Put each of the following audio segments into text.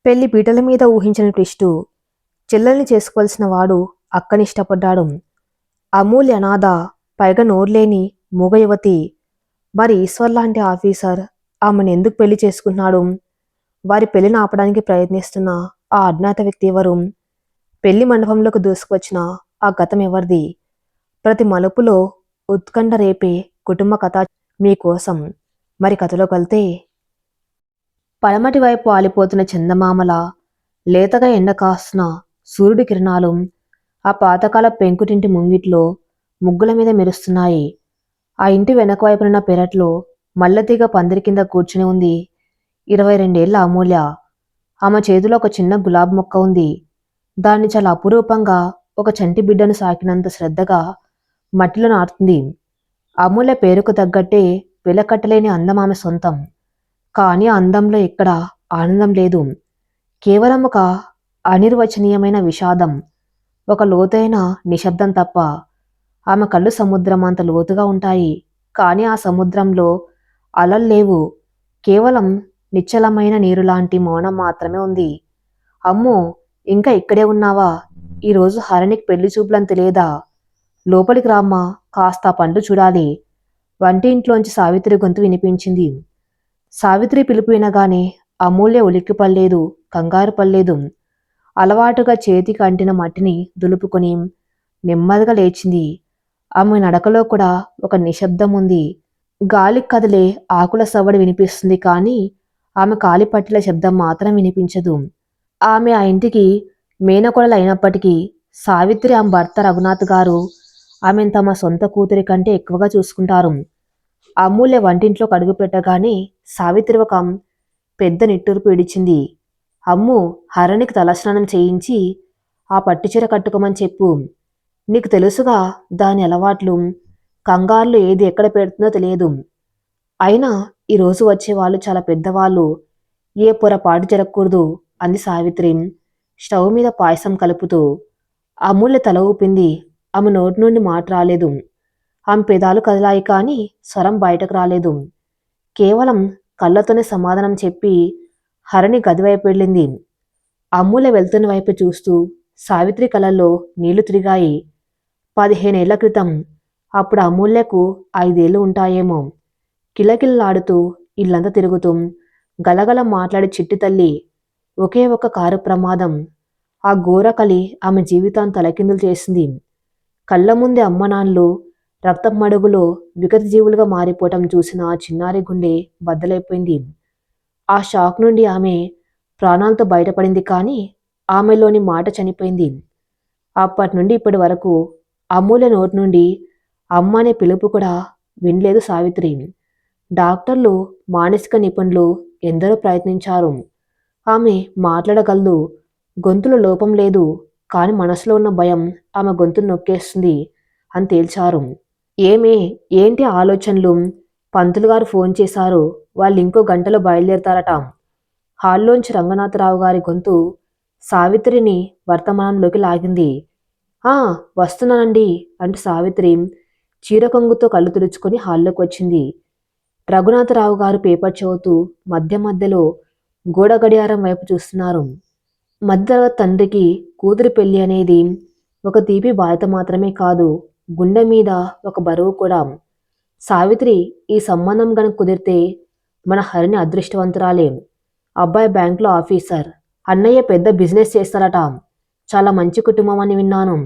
పెళ్లి పీటల మీద ఊహించని ట్విస్టు. చెల్లెల్ని చేసుకోవాల్సిన వాడు అక్కనిష్టపడ్డాడు. అమూల్య అనాథ, పైగా నోర్లేని మూగ యువతి. మరి ఈశ్వర్ లాంటి ఆఫీసర్ ఆమెను ఎందుకు పెళ్లి చేసుకున్నాడు? వారి పెళ్లిని ఆపడానికి ప్రయత్నిస్తున్న ఆ అజ్ఞాత వ్యక్తి ఎవరు? పెళ్లి మండపంలోకి దూసుకొచ్చిన ఆ గతం ఎవరిది? ప్రతి మలుపులో ఉత్కంఠ రేపే కుటుంబ కథ మీకోసం. మరి కథలోకి వెళ్తే, పడమటి వైపు ఆలిపోతున్న చందమామల, లేతగా ఎండ కాస్తున్న సూర్యుడి కిరణాలు ఆ పాతకాల పెంకుటింటి ముంగిట్లో ముగ్గుల మీద మెరుస్తున్నాయి. ఆ ఇంటి వెనక వైపునున్న పెరట్లో మల్లెతీగ పందిరి కింద కూర్చుని ఉంది 22 ఏళ్ల అమూల్య. ఆమె చేతిలో ఒక చిన్న గులాబీ మొక్క ఉంది. దాన్ని చాలా అపురూపంగా, ఒక చంటి బిడ్డను సాకినంత శ్రద్ధగా మట్టిలో నాటుతుంది. అమూల్య పేరుకు తగ్గట్టే వెలకట్టలేని అందం ఆమె సొంతం. కానీ ఆ అందంలో ఎక్కడ ఆనందం లేదు. కేవలం ఒక అనిర్వచనీయమైన విషాదం, ఒక లోతైన నిశ్శబ్దం తప్ప. ఆమె కళ్ళు సముద్రం అంత లోతుగా ఉంటాయి. కానీ ఆ సముద్రంలో అలలు లేవు. కేవలం నిశ్చలమైన నీరు లాంటి మౌనం మాత్రమే ఉంది. అమ్మో, ఇంకా ఇక్కడే ఉన్నావా? ఈరోజు హరణికి పెళ్లి చూపులని తెలియదా? లోపలికి రామ్మా, కాస్త ఆ పండ్లు చూడాలి. వంటింట్లోంచి సావిత్రి గొంతు వినిపించింది. సావిత్రి పిలుపు వినగానే అమూల్య ఉలిక్కిపడలేదు, కంగారు పడలేదు. అలవాటుగా చేతికి అంటిన మట్టిని దులుపుకొని నెమ్మదిగా లేచింది. ఆమె నడకలో కూడా ఒక నిశ్శబ్దం ఉంది. గాలికి కదిలే ఆకుల సవ్వడి వినిపిస్తుంది, కానీ ఆమె కాలిపట్టిల శబ్దం మాత్రం వినిపించదు. ఆమె ఆ ఇంటికి మేనకోడలు అయినప్పటికీ సావిత్రి, ఆమె భర్త రఘునాథ్ గారు ఆమెను తమ సొంత కూతురి కంటే ఎక్కువగా చూసుకుంటారు. అమూల్య వంటింట్లో కడుగు పెట్టగానే సావిత్రి ఒక పెద్ద నిట్టూర్పు విడిచింది. అమ్ము, హరణికి తలస్నానం చేయించి ఆ పట్టుచీర కట్టుకోమని చెప్పు. నీకు తెలుసుగా దాని అలవాట్లు. కంగారులు ఏది ఎక్కడ పెడుతుందో తెలియదు. అయినా ఈరోజు వచ్చేవాళ్ళు చాలా పెద్దవాళ్ళు, ఏ పొరపాటు జరగకూడదు అంది సావిత్రి స్టవ్ మీద పాయసం కలుపుతూ. అమూల్య తల ఊపింది. ఆమె నోటి నుండి మాట రాలేదు. ఆమె పెదాలు కదిలాయి, కానీ స్వరం బయటకు రాలేదు. కేవలం కళ్ళతోనే సమాధానం చెప్పి హరణి గదివైపు వెళ్ళింది. అమూల్య వెళ్తున్న వైపు చూస్తూ సావిత్రి కళ్ళల్లో నీళ్లు తిరిగాయి. 15 ఏళ్ల క్రితం. అప్పుడు అమూల్యకు 5 ఏళ్ళు ఉంటాయేమో. కిలకిల్లాడుతూ ఇల్లంతా తిరుగుతూ గలగల మాట్లాడే చిట్టి తల్లి. ఒకే ఒక కారు ప్రమాదం. ఆ ఘోరకలి ఆమె జీవితాన్ని తలకిందులు చేసింది. కళ్ళ ముందే అమ్మనాన్నలు రక్తపు మడుగులో విగత జీవులుగా మారిపోవటం చూసిన ఆ చిన్నారి గుండె బద్దలైపోయింది. ఆ షాక్ నుండి ఆమె ప్రాణాలతో బయటపడింది, కానీ ఆమెలోని మాట చనిపోయింది. అప్పటి నుండి ఇప్పటి వరకు అమూల్య నోటి నుండి అమ్మ అనే పిలుపు కూడా వినలేదు సావిత్రి. డాక్టర్లు, మానసిక నిపుణులు ఎందరో ప్రయత్నించారు. ఆమె మాట్లాడగలదు, గొంతులో లోపం లేదు, కానీ మనసులో ఉన్న భయం ఆమె గొంతును నొక్కేస్తుంది అని తేల్చారు. ఏంటి ఆలోచనలు? పంతులు గారు ఫోన్ చేశారు. వాళ్ళు ఇంకో గంటలో బయలుదేరతారట. హాల్లోంచి రంగనాథరావు గారి గొంతు సావిత్రిని వర్తమానంలోకి లాగింది. ఆ, వస్తున్నానండి అంటూ సావిత్రి చీర కొంగుతో కళ్ళు తుడుచుకొని హాల్లోకి వచ్చింది. రఘునాథరావు గారు పేపర్ చదువుతూ మధ్య మధ్యలో గోడ గడియారం వైపు చూస్తున్నారు. మధ్యతరగతి తండ్రికి కూతురి పెళ్లి అనేది ఒక తీపి బాధ్యత మాత్రమే కాదు, గుండె మీద ఒక బరువు కూడా. సావిత్రి, ఈ సంబంధం గనుక కుదిరితే మన హరిని అదృష్టవంతురాలే. అబ్బాయి బ్యాంకులో ఆఫీసర్, అన్నయ్య పెద్ద బిజినెస్ చేస్తారట. చాలా మంచి కుటుంబం అని విన్నాను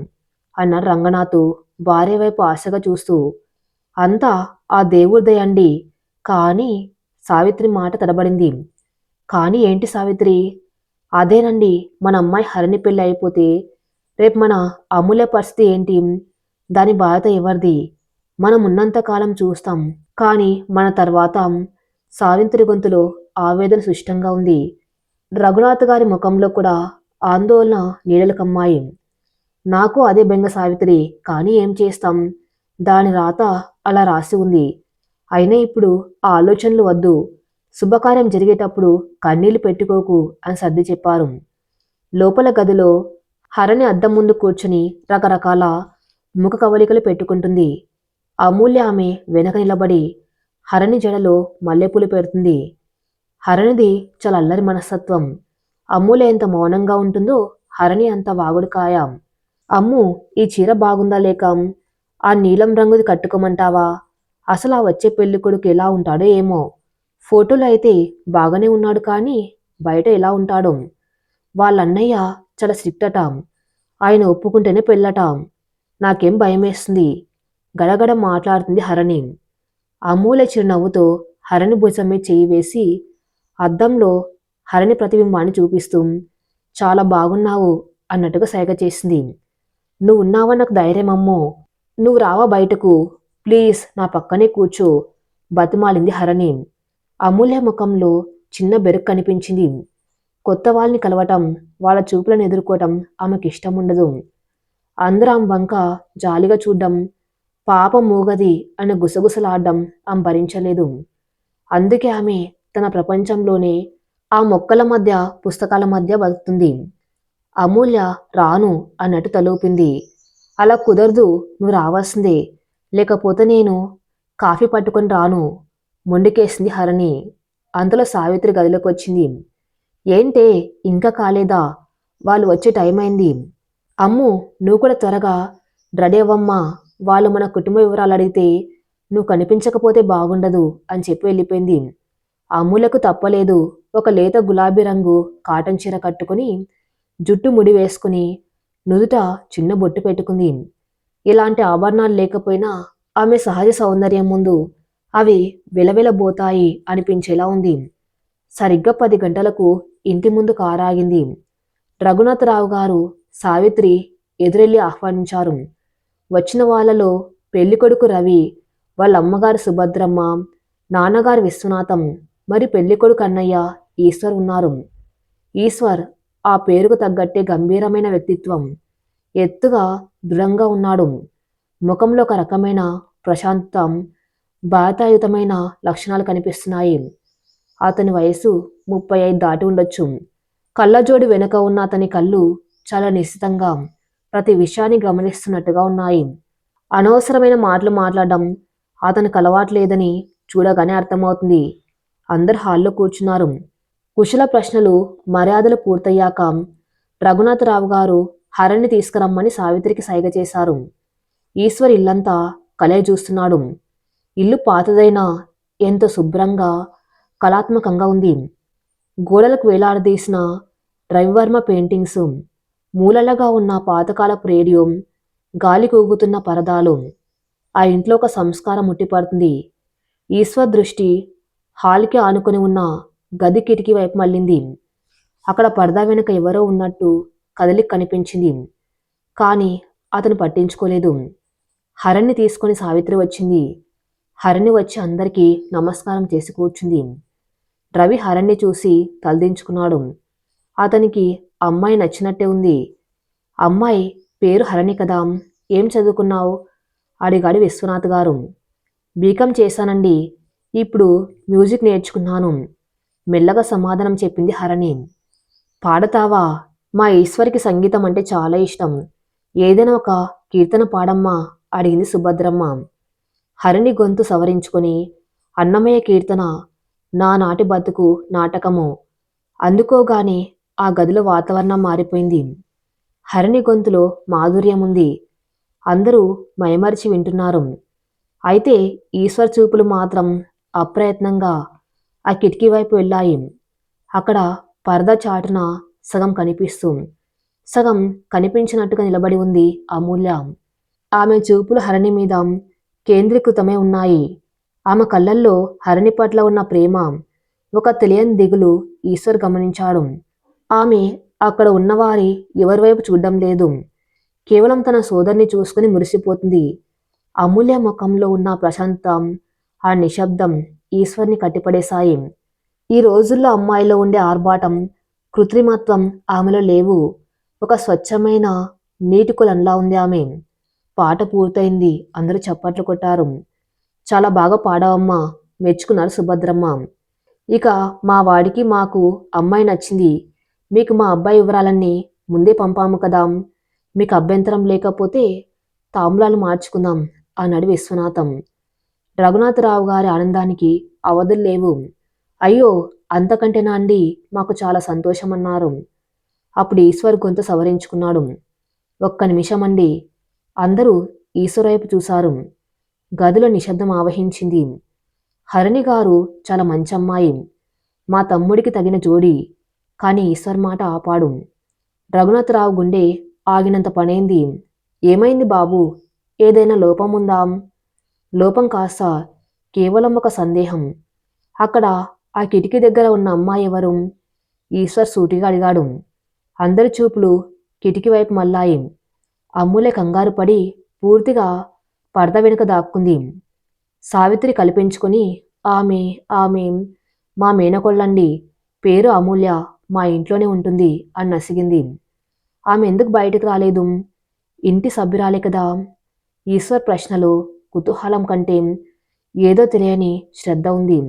అన్నారు రంగనాథ్ భార్య వైపు ఆశగా చూస్తూ. అంతా ఆ దేవుడి దయ అండి. కానీ సావిత్రి మాట తడబడింది. కానీ ఏంటి సావిత్రి? అదేనండి, మన అమ్మాయి హరిని పెళ్ళి అయిపోతే రేపు మన అమూల్య పరిస్థితి ఏంటి? దాని బాధ్యత ఎవరిది? మనం ఉన్నంతకాలం చూస్తాం, కానీ మన తర్వాత. సావిత్రి గొంతులో ఆవేదన సుష్టంగా ఉంది. రఘునాథ్ గారి ముఖంలో కూడా ఆందోళన నీడలు కమ్మాయి. నాకు అదే బెంగ సావిత్రి, కానీ ఏం చేస్తాం? దాని రాత అలా రాసి ఉంది. అయినా ఇప్పుడు ఆ ఆలోచనలు వద్దు. శుభకార్యం జరిగేటప్పుడు కన్నీళ్లు పెట్టుకోకు అని సర్ది చెప్పారు. లోపల గదిలో హరణి అద్దం ముందు కూర్చుని రకరకాల ముఖ కవలికలు పెట్టుకుంటుంది. అమూల్య ఆమె వెనక నిలబడి హరణి జడలో మల్లెపూలు పెడుతుంది. హరణిది చాలా అల్లరి మనస్తత్వం. అమ్ములే ఎంత మౌనంగా ఉంటుందో హరణి అంత వాగుడుకాయ. అమ్ము, ఈ చీర బాగుందా లేక ఆ నీలం రంగుది కట్టుకోమంటావా? అసలు ఆ వచ్చే పెళ్లి కొడుకు ఎలా ఉంటాడో ఏమో. ఫోటోలో అయితే బాగానే ఉన్నాడు కానీ బయట ఎలా ఉంటాడో. వాళ్ళన్నయ్య చాలా స్ట్రిక్ట్ అట. ఆయన ఒప్పుకుంటేనే పెళ్ళట. నాకేం భయమేస్తుంది. గడగడ మాట్లాడుతుంది హరణి. అమూల్య చిరునవ్వుతో హరణి భుజం మీద చెయ్యి వేసి అద్దంలో హరణి ప్రతిబింబాన్ని చూపిస్తూ చాలా బాగున్నావు అన్నట్టుగా సైగ చేసింది. నువ్వు ఉన్నావా నాకు ధైర్యం అమ్మో. నువ్వు రావా బయటకు, ప్లీజ్ నా పక్కనే కూర్చో బతిమాలింది హరణి. అమూల్య ముఖంలో చిన్న బెరుకు కనిపించింది. కొత్త వాళ్ళని కలవటం, వాళ్ళ చూపులను ఎదుర్కోవటం ఆమెకి ఇష్టం ఉండదు. అందరూ ఆమె వంక జాలిగా చూడ్డం, పాపం మూగది అని గుసగుసలాడడం ఆమె భరించలేదు. అందుకే ఆమె తన ప్రపంచంలోనే ఆ మొక్కల మధ్య పుస్తకాల మధ్య బతుకుతుంది. అమూల్య రాను అన్నట్టు తలూపింది. అలా కుదరదు, నువ్వు రావాల్సిందే, లేకపోతే నేను కాఫీ పట్టుకొని రాను మొండికేసింది హరణి. అంతలో సావిత్రి గదిలోకి వచ్చింది. ఏంటే ఇంకా కాలేదా? వాళ్ళు వచ్చే టైం అయింది. అమ్ము, నువ్వు కూడా త్వరగా రెడీ అవ్వమ్మా. వాళ్ళు మన కుటుంబ వివరాలు అడిగితే నువ్వు కనిపించకపోతే బాగుండదు అని చెప్పి వెళ్ళిపోయింది. అమ్ములకు తప్పలేదు. ఒక లేత గులాబీ రంగు కాటన్ చీర కట్టుకుని జుట్టు ముడి వేసుకుని నుదుట చిన్న బొట్టు పెట్టుకుంది. ఇలాంటి ఆభరణాలు లేకపోయినా ఆమె సహజ సౌందర్యం ముందు అవి వెలవెలబోతాయి అనిపించేలా ఉంది. సరిగ్గా 10 గంటలకు ఇంటి ముందు కారాగింది. రఘునాథరావు గారు, సావిత్రి ఎదురెళ్ళి ఆహ్వానించారు. వచ్చిన వాళ్ళలో పెళ్ళికొడుకు రవి, వాళ్ళ అమ్మగారు సుభద్రమ్మ, నాన్నగారు విశ్వనాథం, మరి పెళ్ళికొడుకు అన్నయ్య ఈశ్వర్ ఉన్నారు. ఈశ్వర్ ఆ పేరుకు తగ్గట్టే గంభీరమైన వ్యక్తిత్వం. ఎత్తుగా దృఢంగా ఉన్నాడు. ముఖంలో ఒక రకమైన ప్రశాంతం, బాధ్యతాయుతమైన లక్షణాలు కనిపిస్తున్నాయి. అతని వయసు 35 దాటి ఉండొచ్చు. కళ్ళజోడు వెనుక ఉన్న అతని కళ్ళు చాలా నిశ్చితంగా ప్రతి విషయాన్ని గమనిస్తున్నట్టుగా ఉన్నాయి. అనవసరమైన మాటలు మాట్లాడడం అతనికి అలవాట్లేదని చూడగానే అర్థమవుతుంది. అందరు హాల్లో కూర్చున్నారు. కుశల ప్రశ్నలు మర్యాదలు పూర్తయ్యాక రఘునాథరావు గారు హరణ్ని తీసుకురమ్మని సావిత్రికి సైగ చేశారు. ఈశ్వర్ ఇల్లంతా కలే చూస్తున్నాడు. ఇల్లు పాతదైనా ఎంతో శుభ్రంగా కళాత్మకంగా ఉంది. గోడలకు వేలాడదీసిన రవివర్మ పెయింటింగ్స్, మూలలుగా ఉన్న పాతకాలపు రేడియో, గాలి కూగుతున్న పరదాలు. ఆ ఇంట్లో ఒక సంస్కారం ముట్టిపడుతుంది. ఈశ్వర్ దృష్టి హాల్కి ఆనుకొని ఉన్న గది కిటికీ వైపు మళ్ళింది. అక్కడ పరదా వెనుక ఎవరో ఉన్నట్టు కదలిక కనిపించింది. కానీ అతను పట్టించుకోలేదు. హరణ్ని తీసుకొని సావిత్రి వచ్చింది. హరణి వచ్చి అందరికీ నమస్కారం చేసి కూర్చుంది. రవి హరణ్ని చూసి తలదించుకున్నాడు. అతనికి అమ్మాయి నచ్చినట్టే ఉంది. అమ్మాయి పేరు హరణి కదా, ఏం చదువుకున్నావు అడిగాడు విశ్వనాథ్ గారు. బీకాం చేశానండి, ఇప్పుడు మ్యూజిక్ నేర్చుకున్నాను మెల్లగా సమాధానం చెప్పింది హరణి. పాడతావా? మా ఈశ్వరికి సంగీతం అంటే చాలా ఇష్టం. ఏదైనా ఒక కీర్తన పాడమ్మా అడిగింది సుభద్రమ్మ. హరిణి గొంతు సవరించుకొని అన్నమయ్య కీర్తన, నానాటి బతుకు నాటకము అందుకోగానే ఆ గదిలో వాతావరణం మారిపోయింది. హరిణి గొంతులో మాధుర్యం ఉంది. అందరూ మైమరిచి వింటున్నారు. అయితే ఈశ్వర్ చూపులు మాత్రం అప్రయత్నంగా ఆ కిటికీ వైపు వెళ్ళాయి. అక్కడ పరదా చాటున సగం కనిపిస్తూ సగం కనిపించినట్టుగా నిలబడి ఉంది అమూల్య. ఆమె చూపులు హరణి మీద కేంద్రీకృతమై ఉన్నాయి. ఆమె కళ్ళల్లో హరణి పట్ల ఉన్న ప్రేమ, ఒక తెలియని దిగులు ఈశ్వర్ గమనించాడు. ఆమె అక్కడ ఉన్నవారి ఎవరి వైపు చూడడం లేదు. కేవలం తన సోదరిని చూసుకుని మురిసిపోతుంది. అమూల్య ముఖంలో ఉన్న ప్రశాంతం, ఆ నిశ్శబ్దం ఈశ్వర్ని కట్టిపడేశాయి. ఈ రోజుల్లో అమ్మాయిలో ఉండే ఆర్భాటం, కృత్రిమత్వం ఆమెలో లేవు. ఒక స్వచ్ఛమైన నీటి కులంలా ఉంది ఆమె. పాట పూర్తయింది. అందరూ చప్పట్లు కొట్టారు. చాలా బాగా పాడావమ్మా, మెచ్చుకున్నారు సుభద్రమ్మ. ఇక మా వాడికి మాకు అమ్మాయి నచ్చింది. మీకు మా అబ్బాయి వివరాలన్నీ ముందే పంపాము కదా, మీకు అభ్యంతరం లేకపోతే తాంబూలాలు మార్చుకుందాం అన్నాడు విశ్వనాథం. రఘునాథరావు గారి ఆనందానికి అవధులు లేవు. అయ్యో, అంతకంటేనా అండి, మాకు చాలా సంతోషం అన్నారు. అప్పుడు ఈశ్వర్ గొంతు సవరించుకున్నాడు. ఒక్క నిమిషమండి. అందరూ ఈశ్వర్ వైపు చూశారు. గదిలో నిశ్శబ్దం ఆవహించింది. హరిణి గారు చాలా మంచమ్మాయి. మా తమ్ముడికి తగిన జోడి. కాని ఈశ్వర్ మాట ఆపాడు. రఘునాథరావు గుండె ఆగినంత పనైంది. ఏమైంది బాబూ? ఏదైనా లోపముందా? లోపం కాస్త కేవలం ఒక సందేహం. అక్కడ ఆ కిటికీ దగ్గర ఉన్న అమ్మాయి ఎవరు? ఈశ్వర్ సూటిగా అడిగాడు. అందరి చూపులు కిటికీ వైపు మళ్ళాయి. అమ్ములే కంగారు పడి పూర్తిగా పరద వెనుక దాక్కుంది. సావిత్రి కల్పించుకొని ఆమె ఆమె మా మేనకోళ్ళండి. పేరు అమూల్య. మా ఇంట్లోనే ఉంటుంది అని నసిగింది. ఆమె ఎందుకు బయటకు రాలేదు? ఇంటి సభ్యురాలే కదా. ఈశ్వర్ ప్రశ్నలో కుతూహలం కంటే ఏదో తెలియని శ్రద్ధ ఉంది.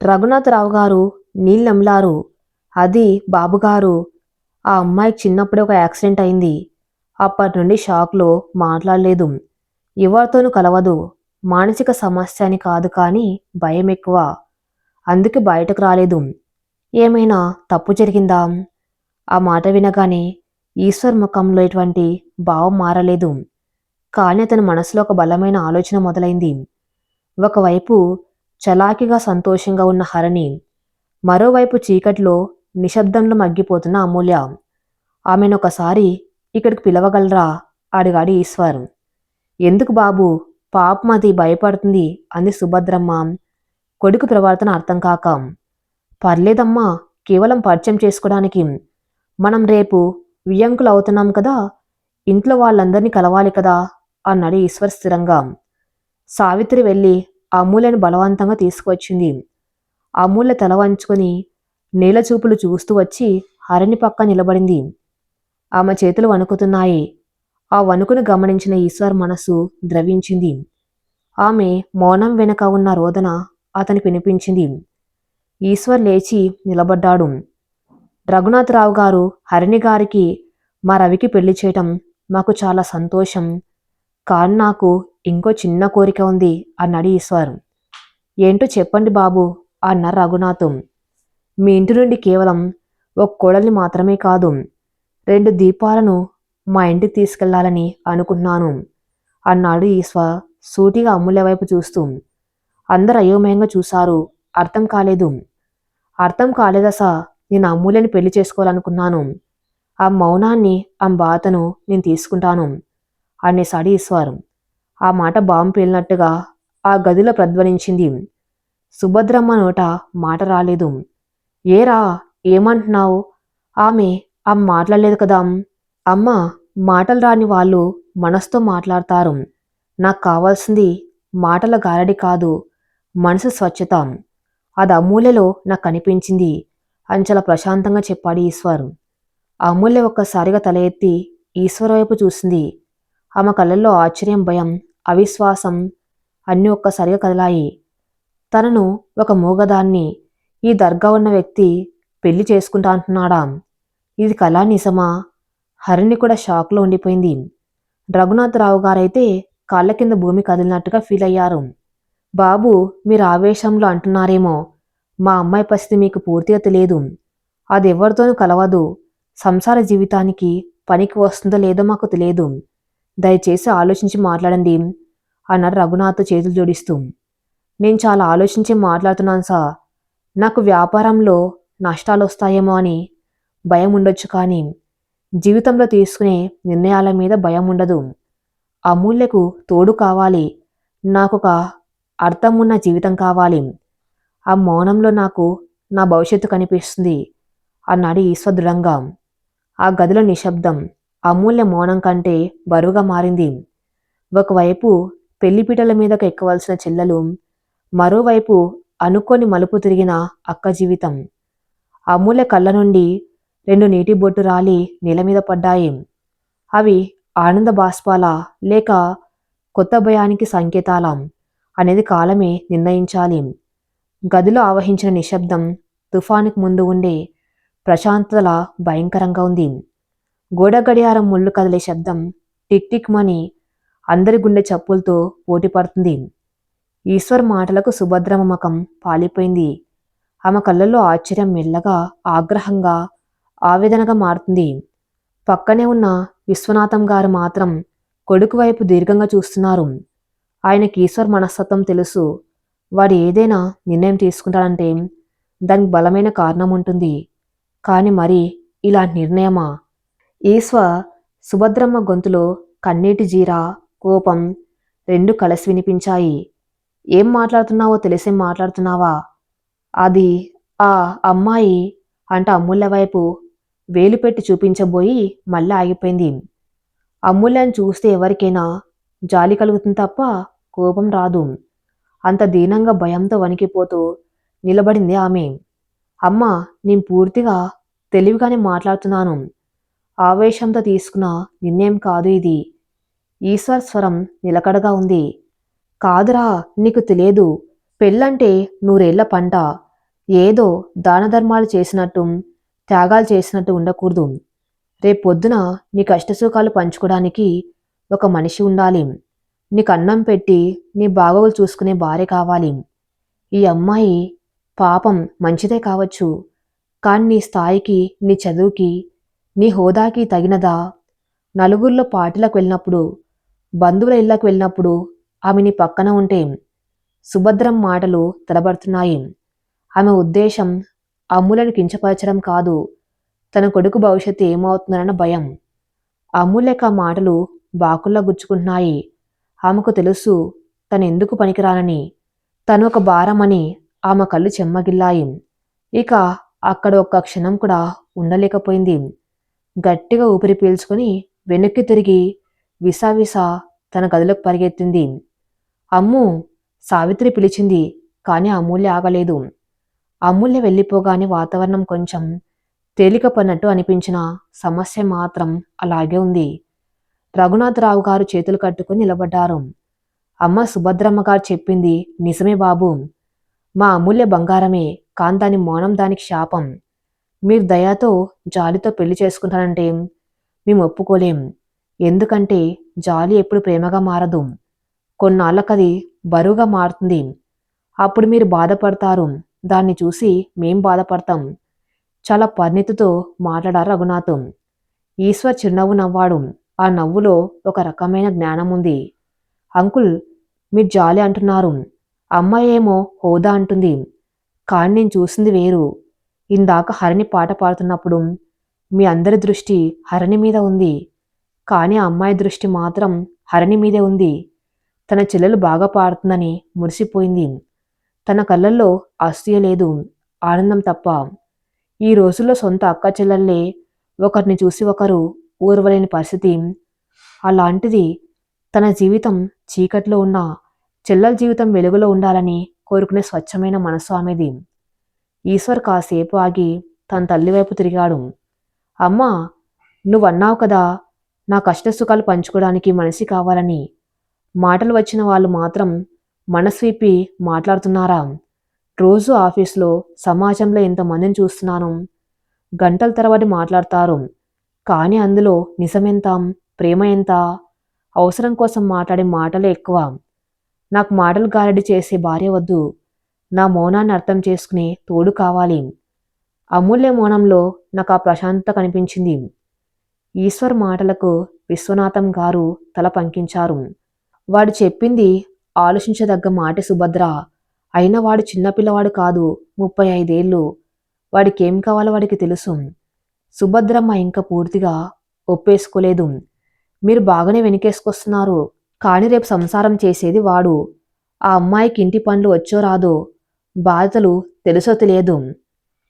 రఘునాథరావు గారు నీళ్ళెంలారు. అది బాబుగారు. ఆ అమ్మాయికి చిన్నప్పుడే ఒక యాక్సిడెంట్ అయింది. అప్పటి నుండి షాక్లో మాట్లాడలేదు. ఎవరితోనూ కలవదు. మానసిక సమస్య అని కాదు కానీ భయం ఎక్కువ. అందుకే బయటకు రాలేదు. ఏమైనా తప్పు జరిగిందా? ఆ మాట వినగానే ఈశ్వర్ ముఖంలో ఎటువంటి భావం మారలేదు. కానీ అతని మనసులో ఒక బలమైన ఆలోచన మొదలైంది. ఒకవైపు చలాకీగా సంతోషంగా ఉన్న హరిణి, మరోవైపు చీకట్లో నిశ్శబ్దంలో మగ్గిపోతున్న అమూల్య. ఆమెనొకసారి ఇక్కడికి పిలవగలరా? అడిగాడు ఈశ్వర్. ఎందుకు బాబు? పాపం అది భయపడుతుంది అంది సుభద్రమ్మ కొడుకు ప్రవర్తన అర్థం కాక. పర్లేదమ్మా, కేవలం పరిచయం చేసుకోవడానికి. మనం రేపు వియ్యంకులు అవుతున్నాం కదా, ఇంట్లో వాళ్ళందరినీ కలవాలి కదా అన్నాడు ఈశ్వర్ స్థిరంగా. సావిత్రి వెళ్ళి అమూల్యను బలవంతంగా తీసుకువచ్చింది. అమూల్య తల వంచుకొని నీల చూపులు చూస్తూ వచ్చి హరిణి పక్క నిలబడింది. ఆమె చేతులు వణుకుతున్నాయి. ఆ వణుకును గమనించిన ఈశ్వర్ మనసు ద్రవించింది. ఆమె మౌనం వెనక ఉన్న రోదన అతనికి వినిపించింది. ఈశ్వర్ లేచి నిలబడ్డాడు. రఘునాథరావు గారు, హరిణి గారికి మా రవికి పెళ్లి చేయటం మాకు చాలా సంతోషం. కానీ నాకు ఇంకో చిన్న కోరిక ఉంది అన్నాడు ఈశ్వర్. ఏంటో చెప్పండి బాబు అన్నారు రఘునాథం. మీ ఇంటి నుండి కేవలం ఒక కోడల్ని మాత్రమే కాదు, 2 దీపాలను మా ఇంటికి తీసుకెళ్లాలని అనుకున్నాను అన్నాడు ఈశ్వర్ సూటిగా అమూల్య వైపు చూస్తూ. అందరు అయోమయంగా చూశారు. అర్థం కాలేదు. అర్థం కాలేదా సార్? నేను అమూల్యని పెళ్లి చేసుకోవాలనుకున్నాను. ఆ మౌనాన్ని, ఆ బాధను నేను తీసుకుంటాను అనేసాడు ఈశ్వర్. ఆ మాట బాంబు పేలినట్టుగా ఆ గదిలో ప్రధ్వనించింది. సుభద్రమ్మ నోట మాట రాలేదు. ఏరా, ఏమంటున్నావు? ఆమె మాట్లాడలేదు కదా. అమ్మ, మాటలు రాని వాళ్ళు మనసుతో మాట్లాడతారు. నాకు కావాల్సింది మాటల గారడి కాదు, మనసు స్వచ్ఛత. అది అమూల్యలో నాకు కనిపించింది అని చాలా ప్రశాంతంగా చెప్పాడు ఈశ్వర్. అమూల్య ఒక్కసారిగా తల ఎత్తి ఈశ్వర్ వైపు చూసింది. ఆమె కళ్ళల్లో ఆశ్చర్యం, భయం, అవిశ్వాసం అన్నీ ఒక్కసారిగా కదిలాయి. తనను, ఒక మూగదాన్ని, ఈ దర్గా ఉన్న వ్యక్తి పెళ్లి చేసుకుంటా అంటున్నాడా? ఇది కళా నిజమా? హరిణి కూడా షాక్లో ఉండిపోయింది. రఘునాథరావు గారైతే కాళ్ళ కింద భూమి కదిలినట్టుగా ఫీల్ అయ్యారు. బాబు, మీరు ఆవేశంలో అంటున్నారేమో. మా అమ్మాయి పరిస్థితి మీకు పూర్తిగా తెలియదు. అది ఎవరితోనూ కలవదు. సంసార జీవితానికి పనికి వస్తుందో లేదో మాకు తెలియదు. దయచేసి ఆలోచించి మాట్లాడండి అన్నాడు రఘునాథ్ చేతులు జోడిస్తూ. నేను చాలా ఆలోచించి మాట్లాడుతున్నాను సార్. నాకు వ్యాపారంలో నష్టాలు వస్తాయేమో అని భయం ఉండొచ్చు, కానీ జీవితంలో తీసుకునే నిర్ణయాల మీద భయం ఉండదు. అమూల్యకు తోడు కావాలి. నాకొక అర్థం ఉన్న జీవితం కావాలి. ఆ మౌనంలో నాకు నా భవిష్యత్తు కనిపిస్తుంది అన్నాడు ఈశ్వర్ దృఢంగా. ఆ గదిలో నిశ్శబ్దం అమూల్య మౌనం కంటే బరువుగా మారింది. ఒకవైపు పెళ్లిపీటల మీదకు ఎక్కవలసిన చెల్లెలు, మరోవైపు అనుకోని మలుపు తిరిగిన అక్క జీవితం. అమూల్య కళ్ళ నుండి 2 నీటి బొట్టు రాలి నేల మీద పడ్డాయి. అవి ఆనంద బాష్పాలా లేక కొత్త భయానికి సంకేతాలా అనేది కాలమే నిర్ణయించాలి. గదిలో ఆవహించిన నిశ్శబ్దం తుఫానుకు ముందు ఉండే ప్రశాంతతలా భయంకరంగా ఉంది. గోడ గడియారం ముళ్ళు కదిలే శబ్దం టిక్ టిక్ మని అందరి గుండె చప్పులతో పోటీ పడుతుంది. ఈశ్వర్ మాటలకు సుభద్రమ్మ ముఖం పాలిపోయింది. ఆమె కళ్ళల్లో ఆశ్చర్యం మెల్లగా, ఆగ్రహంగా, ఆవేదనగా మారుతుంది. పక్కనే ఉన్న విశ్వనాథం గారు మాత్రం కొడుకు వైపు దీర్ఘంగా చూస్తున్నారు. ఆయనకి ఈశ్వర్ మనస్తత్వం తెలుసు. వాడు ఏదైనా నిర్ణయం తీసుకుంటాడంటే దానికి బలమైన కారణం ఉంటుంది. కాని మరి ఇలాంటి నిర్ణయమా? ఈశ్వర్ సుభద్రమ్మ గొంతులో కన్నీటి జీర, కోపం రెండు కలిసి వినిపించాయి. ఏం మాట్లాడుతున్నావో తెలిసే మాట్లాడుతున్నావా? అది ఆ అమ్మాయి అంట అమూల్య వైపు వేలు పెట్టి చూపించబోయి మళ్ళీ ఆగిపోయింది. అమూల్యను చూస్తే ఎవరికైనా జాలి కలుగుతుంది తప్ప కోపం రాదు. అంత దీనంగా భయంతో వణికిపోతూ నిలబడింది ఆమె. అమ్మా, నేను పూర్తిగా తెలివిగానే మాట్లాడుతున్నాను. ఆవేశంతో తీసుకున్న నిర్ణయం కాదు ఇది. ఈశ్వర్ స్వరం నిలకడగా ఉంది. కాదురా, నీకు తెలియదు. పెళ్ళంటే నూరేళ్ల పంట. ఏదో దానధర్మాలు చేసినట్టు, త్యాగాలు చేసినట్టు ఉండకూడదు. రేపొద్దున నీ కష్టసుఖాలు పంచుకోవడానికి ఒక మనిషి ఉండాలి. నీకు అన్నం పెట్టి నీ బాగోగులు చూసుకునే భార్య కావాలి. ఈ అమ్మాయి పాపం మంచిదే కావచ్చు, కానీ నీ స్థాయికి, నీ చదువుకి, నీ హోదాకి తగినదా? నలుగురిలో పార్టీలకు వెళ్ళినప్పుడు, బంధువుల ఇళ్లకు వెళ్ళినప్పుడు ఆమె నీ పక్కన ఉంటే సుభద్రం మాటలు తడబడుతున్నాయి. ఆమె ఉద్దేశం అమూల్యను కించపరచడం కాదు, తన కొడుకు భవిష్యత్తు ఏమవుతుందన్న భయం. అమూల్యక ఆ మాటలు బాకుల్లో గుచ్చుకుంటున్నాయి. ఆమెకు తెలుసు తను ఎందుకు పనికిరానని, తను ఒక భారమని. ఆమె కళ్ళు చెమ్మగిల్లాయి. ఇక అక్కడ ఒక్క క్షణం కూడా ఉండలేకపోయింది. గట్టిగా ఊపిరి పీల్చుకొని వెనక్కి తిరిగి విసావిసా తన గదిలోకి పరిగెత్తింది. అమ్ము, సావిత్రి పిలిచింది. కానీ అమూల్య ఆగలేదు. అమూల్య వెళ్ళిపోగానే వాతావరణం కొంచెం తేలికపడినట్టు అనిపించిన సమస్య మాత్రం అలాగే ఉంది. రఘునాథరావు గారు చేతులు కట్టుకుని నిలబడ్డారు. అమ్మ సుభద్రమ్మ గారు చెప్పింది నిజమే బాబు. మా అమూల్య బంగారమే, కాని దాని మౌనం దానికి శాపం. మీరు దయతో జాలితో పెళ్లి చేసుకుంటానంటే మేము ఒప్పుకోలేం. ఎందుకంటే జాలి ఎప్పుడు ప్రేమగా మారదు. కొన్నాళ్ళకది బరువుగా మారుతుంది. అప్పుడు మీరు బాధపడతారు. దాన్ని చూసి మేం బాధపడతాం. చాలా పరిణితితో మాట్లాడారు రఘునాథం. ఈశ్వర్ చిరునవ్వు నవ్వాడు. ఆ నవ్వులో ఒక రకమైన జ్ఞానం ఉంది. అంకుల్, మీరు జాలి అంటున్నారు, అమ్మాయి ఏమో హోదా అంటుంది. కానీ నేను చూసింది వేరు. ఇందాక హరిణి పాట పాడుతున్నప్పుడు మీ అందరి దృష్టి హరిణి మీద ఉంది. కానీ ఆ అమ్మాయి దృష్టి మాత్రం హరిణి మీదే ఉంది. తన చెల్లెలు బాగా పాడుతుందని మురిసిపోయింది. తన కళ్ళల్లో అసూయ లేదు, ఆనందం తప్ప. ఈ రోజుల్లో సొంత అక్క చెల్లెళ్ళే ఒకరిని చూసి ఒకరు ఊర్వలేని పరిస్థితి. అలాంటిది తన జీవితం చీకట్లో ఉన్న చెల్లెల జీవితం వెలుగులో ఉండాలని కోరుకునే స్వచ్ఛమైన మనసు ఆమెది. ఈశ్వర్ కాసేపు ఆగి తన తల్లి వైపు తిరిగాడు. అమ్మా, నువ్వన్నావు కదా నా కష్టసుఖాలు పంచుకోవడానికి మనిషి కావాలని. మాటలు వచ్చిన వాళ్ళు మాత్రం మనసు విప్పి మాట్లాడుతున్నారా? రోజు ఆఫీసులో, సమాజంలో ఎంతమందిని చూస్తున్నాను. గంటల తరబడి మాట్లాడతారు. కానీ అందులో నిజమెంత, ప్రేమ ఎంత? అవసరం కోసం మాట్లాడే మాటలే ఎక్కువ. నాకు మాటలు గారడి చేసే భార్య వద్దు. నా మౌనాన్ని అర్థం చేసుకునే తోడు కావాలి. అమూల్య మౌనంలో నాకు ఆ ప్రశాంతత కనిపించింది. ఈశ్వర్ మాటలకు విశ్వనాథం గారు తల పంకించారు. వాడు చెప్పింది ఆలోచించదగ్గ మాట సుభద్ర. అయినా వాడు చిన్నపిల్లవాడు కాదు, 35 ఏళ్ళు. వాడికేం కావాలో వాడికి తెలుసు. సుభద్రమ్మ ఇంకా పూర్తిగా ఒప్పేసుకోలేదు. మీరు బాగానే వెనకేసుకొస్తున్నారు, కానీ రేపు సంసారం చేసేది వాడు. ఆ అమ్మాయికి ఇంటి పనులు వచ్చో రాదో, బాధలు తెలుసో తెలియదు.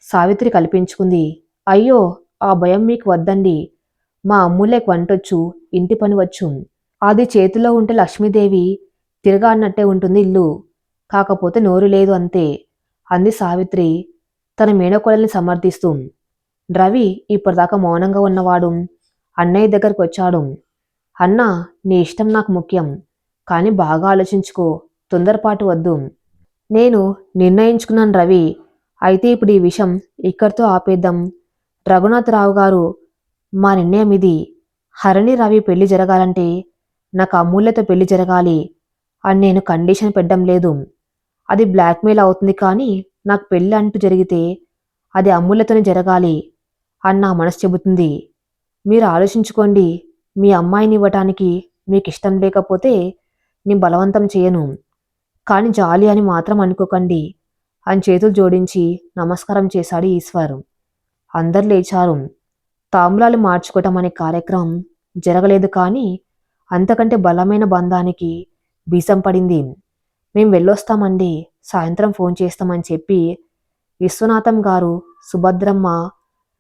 సావిత్రి కల్పించుకుంది. అయ్యో, ఆ భయం మీకు వద్దండి. మా అమ్ముళ్ళకి వంటొచ్చు, ఇంటి పని వచ్చు. అది చేతిలో ఉంటే లక్ష్మీదేవి తిరగాడినట్టే ఉంటుంది ఇల్లు. కాకపోతే నోరు లేదు అంతే, అంది సావిత్రి తన మేనకోడల్ని సమర్థిస్తూ. రవి ఇప్పటిదాకా మౌనంగా ఉన్నవాడు అన్నయ్య దగ్గరకు వచ్చాడు. అన్నా, నీ ఇష్టం నాకు ముఖ్యం, కానీ బాగా ఆలోచించుకో, తొందరపాటు వద్దు. నేను నిర్ణయించుకున్నాను రవి. అయితే ఇప్పుడు ఈ విషయం ఇక్కడితో ఆపేద్దాం. రఘునాథరావు గారు, మా నిర్ణయం ఇది. హరిణి రవి పెళ్లి జరగాలంటే నాకు అమూల్యతో పెళ్లి జరగాలి అని నేను కండిషన్ పెట్టడం లేదు. అది బ్లాక్మెయిల్ అవుతుంది, కానీ నాకు పెళ్ళి అంటూ జరిగితే అది అమూల్యతోనే జరగాలి. అని నా మనసు చెబుతుంది. మీరు ఆలోచించుకోండి. మీ అమ్మాయిని ఇవ్వటానికి మీకు ఇష్టం లేకపోతే నేను బలవంతం చేయను. కానీ జాలి అని మాత్రం అనుకోకండి అని చేతులు జోడించి నమస్కారం చేశాడు ఈశ్వర్. అందరు లేచారు. తాంబూలాలు మార్చుకోవటం అనే కార్యక్రమం జరగలేదు, కానీ అంతకంటే బలమైన బంధానికి బీజం పడింది. మేం వెళ్ళొస్తామండి, సాయంత్రం ఫోన్ చేస్తామని చెప్పి విశ్వనాథం గారు, సుభద్రమ్మ,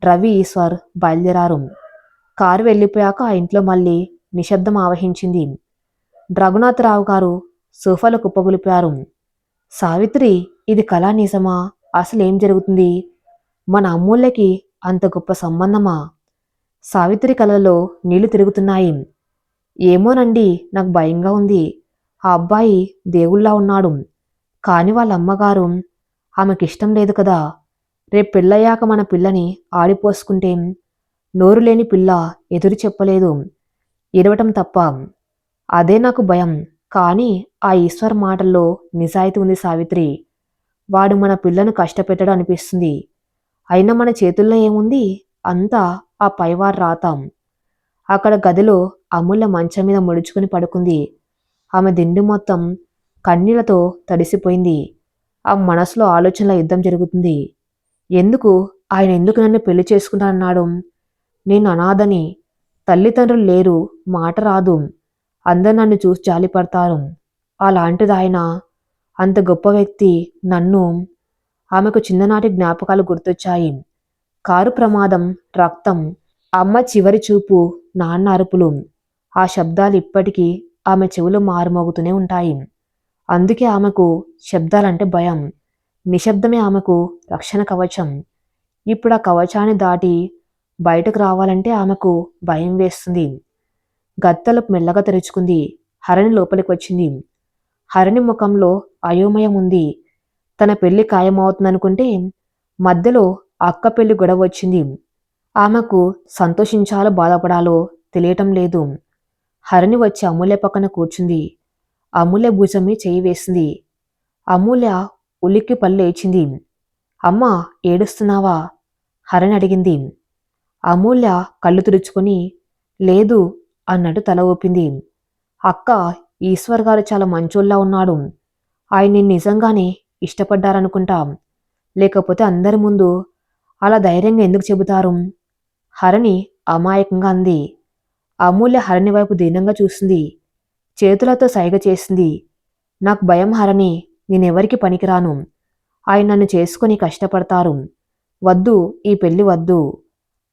రవి, ఈశ్వర్ బయలుదేరారు. కారు వెళ్ళిపోయాక ఆ ఇంట్లో మళ్ళీ నిశ్శబ్దం ఆవహించింది. రఘునాథరావు గారు సోఫాలో కుప్పగొలిపారు. సావిత్రి, ఇది కళా నిజమా? అసలేం జరుగుతుంది? మన అమూల్యకి అంత గొప్ప సంబంధమా? సావిత్రి కళ్ళలో నీళ్లు తిరుగుతున్నాయి. ఏమోనండి, నాకు భయంగా ఉంది. ఆ అబ్బాయి దేవుళ్లా ఉన్నాడు. కాని వాళ్ళ అమ్మగారు ఆమెకిష్టం లేదు కదా. రేపు పెళ్ళయ్యాక మన పిల్లని ఆడిపోసుకుంటే నోరు లేని పిల్ల ఎదురు చెప్పలేదు, ఇరవటం తప్ప. అదే నాకు భయం. కానీ ఆ ఈశ్వర్ మాటల్లో నిజాయితీ ఉంది సావిత్రి. వాడు మన పిల్లను కష్టపెట్టడం అనిపిస్తుంది. అయినా మన చేతుల్లో ఏముంది? అంతా ఆ పైవారు రాతాం. అక్కడ గదిలో అమూల్య మంచం మీద ముడుచుకుని పడుకుంది. ఆమె దిండు మొత్తం కన్నీళ్లతో తడిసిపోయింది. ఆ మనసులో ఆలోచనల యుద్ధం జరుగుతుంది. ఎందుకు నన్ను పెళ్లి చేసుకుంటానన్నాడు? నేను అనాథని, తల్లిదండ్రులు లేరు, మాట రాదు, అందరు నన్ను చూసి జాలిపడతారు. అలాంటిది ఆయన, అంత గొప్ప వ్యక్తి నన్ను. ఆమెకు చిన్ననాటి జ్ఞాపకాలు గుర్తొచ్చాయి. కారు ప్రమాదం, రక్తం, అమ్మ చివరి చూపు, నాన్న అరుపులు. ఆ శబ్దాలు ఇప్పటికీ ఆమె చెవులు మారుమోగుతూనే ఉంటాయి. అందుకే ఆమెకు శబ్దాలంటే భయం. నిశ్శబ్దమే ఆమెకు రక్షణ కవచం. ఇప్పుడు ఆ కవచాన్ని దాటి బయటకు రావాలంటే ఆమెకు భయం వేస్తుంది. గత్తెలు మెల్లగా తెరుచుకుంది. హరిణి లోపలికి వచ్చింది. హరిణి ముఖంలో అయోమయం ఉంది. తన పెళ్లి ఖాయమవుతుందనుకుంటే మధ్యలో అక్క పెళ్లి గొడవ వచ్చింది. ఆమెకు సంతోషించాలో బాధపడాలో తెలియటం లేదు. హరిణి వచ్చి అమూల్య పక్కన కూర్చుంది. అమూల్య భుజం మీద చేయి వేసింది. అమూల్య ఉలిక్కి పళ్ళు లేచింది. అమ్మా, ఏడుస్తున్నావా? హరిణి అడిగింది. అమూల్య కళ్ళు తుడుచుకొని లేదు అన్నట్టు తల ఊపింది. అక్క, ఈశ్వర్ గారు చాలా మంచోళ్ళా ఉన్నాడు. ఆయన్ని నిజంగానే ఇష్టపడ్డారనుకుంటా. లేకపోతే అందరి ముందు అలా ధైర్యంగా ఎందుకు చెబుతారు? హరిణి అమాయకంగా అంది. అమూల్య హరిణి వైపు దీనంగా చూసింది. చేతులతో సైగ చేసింది. నాకు భయం హరిణి, నేనెవరికి పనికిరాను. ఆయన నన్ను చేసుకొని కష్టపడతారు. వద్దు, ఈ పెళ్లి వద్దు.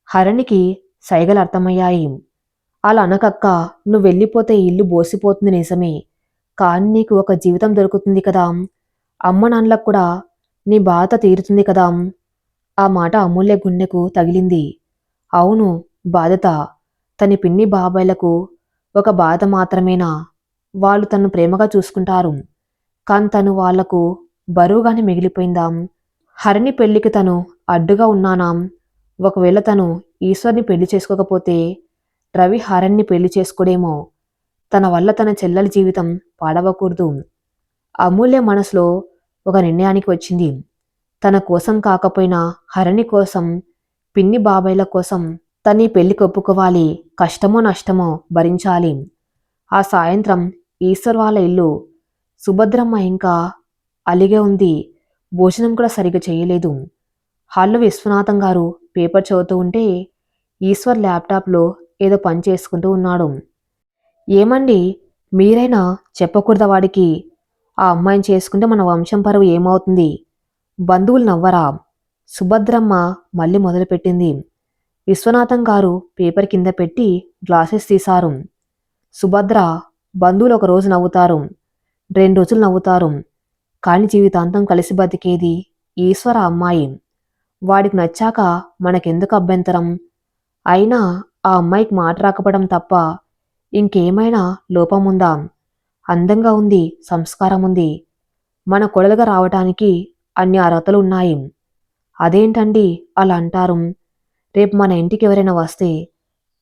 హరిణికి సైగలు అర్థమయ్యాయి. అలా అనకక్క, నువ్వు వెళ్ళిపోతే ఈ ఇల్లు బోసిపోతుంది నిజమే. కానీ నీకు ఒక జీవితం దొరుకుతుంది కదా. అమ్మ నాన్నలకు కూడా నీ బాధ తీరుతుంది కదా. ఆ మాట అమూల్య గుండెకు తగిలింది. అవును, బాధ్యత. తని పిన్ని బాబాయ్లకు ఒక బాధ మాత్రమేనా? వాళ్ళు తను ప్రేమగా చూసుకుంటారు, కాని తను వాళ్లకు బరువుగానే మిగిలిపోయిందా? హరిణి పెళ్లికి తను అడ్డుగా ఉన్నానాం? ఒకవేళ తను ఈశ్వర్ని పెళ్లి చేసుకోకపోతే రవి హరిణ్ణి పెళ్లి చేసుకోడేమో. తన వల్ల తన చెల్లెలి జీవితం పాడవకూడదు. అమూల్య మనసులో ఒక నిర్ణయానికి వచ్చింది. తన కోసం కాకపోయినా హరిణి కోసం, పిన్ని బాబాయ్ల కోసం తనీ పెళ్లికి ఒప్పుకోవాలి. కష్టమో నష్టమో భరించాలి. ఆ సాయంత్రం ఈశ్వర్ వాళ్ళ ఇల్లు. సుభద్రమ్మ ఇంకా అలిగే ఉంది. భోజనం కూడా సరిగ్గా చేయలేదు. హాల్లో విశ్వనాథం గారు పేపర్ చదువుతూ ఉంటే ఈశ్వర్ ల్యాప్టాప్లో ఏదో పని చేసుకుంటూ ఉన్నాడు. ఏమండి, మీరైనా చెప్పకూడదా వాడికి? ఆ అమ్మాయిని చేసుకుంటే మన వంశం పరువు ఏమవుతుంది? బంధువులు నవ్వరా? సుభద్రమ్మ మళ్ళీ మొదలుపెట్టింది. విశ్వనాథం గారు పేపర్ కింద పెట్టి గ్లాసెస్ తీశారు. సుభద్ర, బంధువులు ఒక రోజు నవ్వుతారు, 2 రోజులు నవ్వుతారు, కాని జీవితాంతం కలిసి బతికేది ఈశ్వర అమ్మాయి. వాడికి నచ్చాక మనకెందుకు అభ్యంతరం? అయినా ఆ అమ్మాయికి మాట రాకపోవడం తప్ప ఇంకేమైనా లోపముందా? అందంగా ఉంది, సంస్కారం ఉంది. మన కొడలుగా రావటానికి అన్ని అర్హతలు ఉన్నాయి. అదేంటండి అలా అంటారు? రేపు మన ఇంటికి ఎవరైనా వస్తే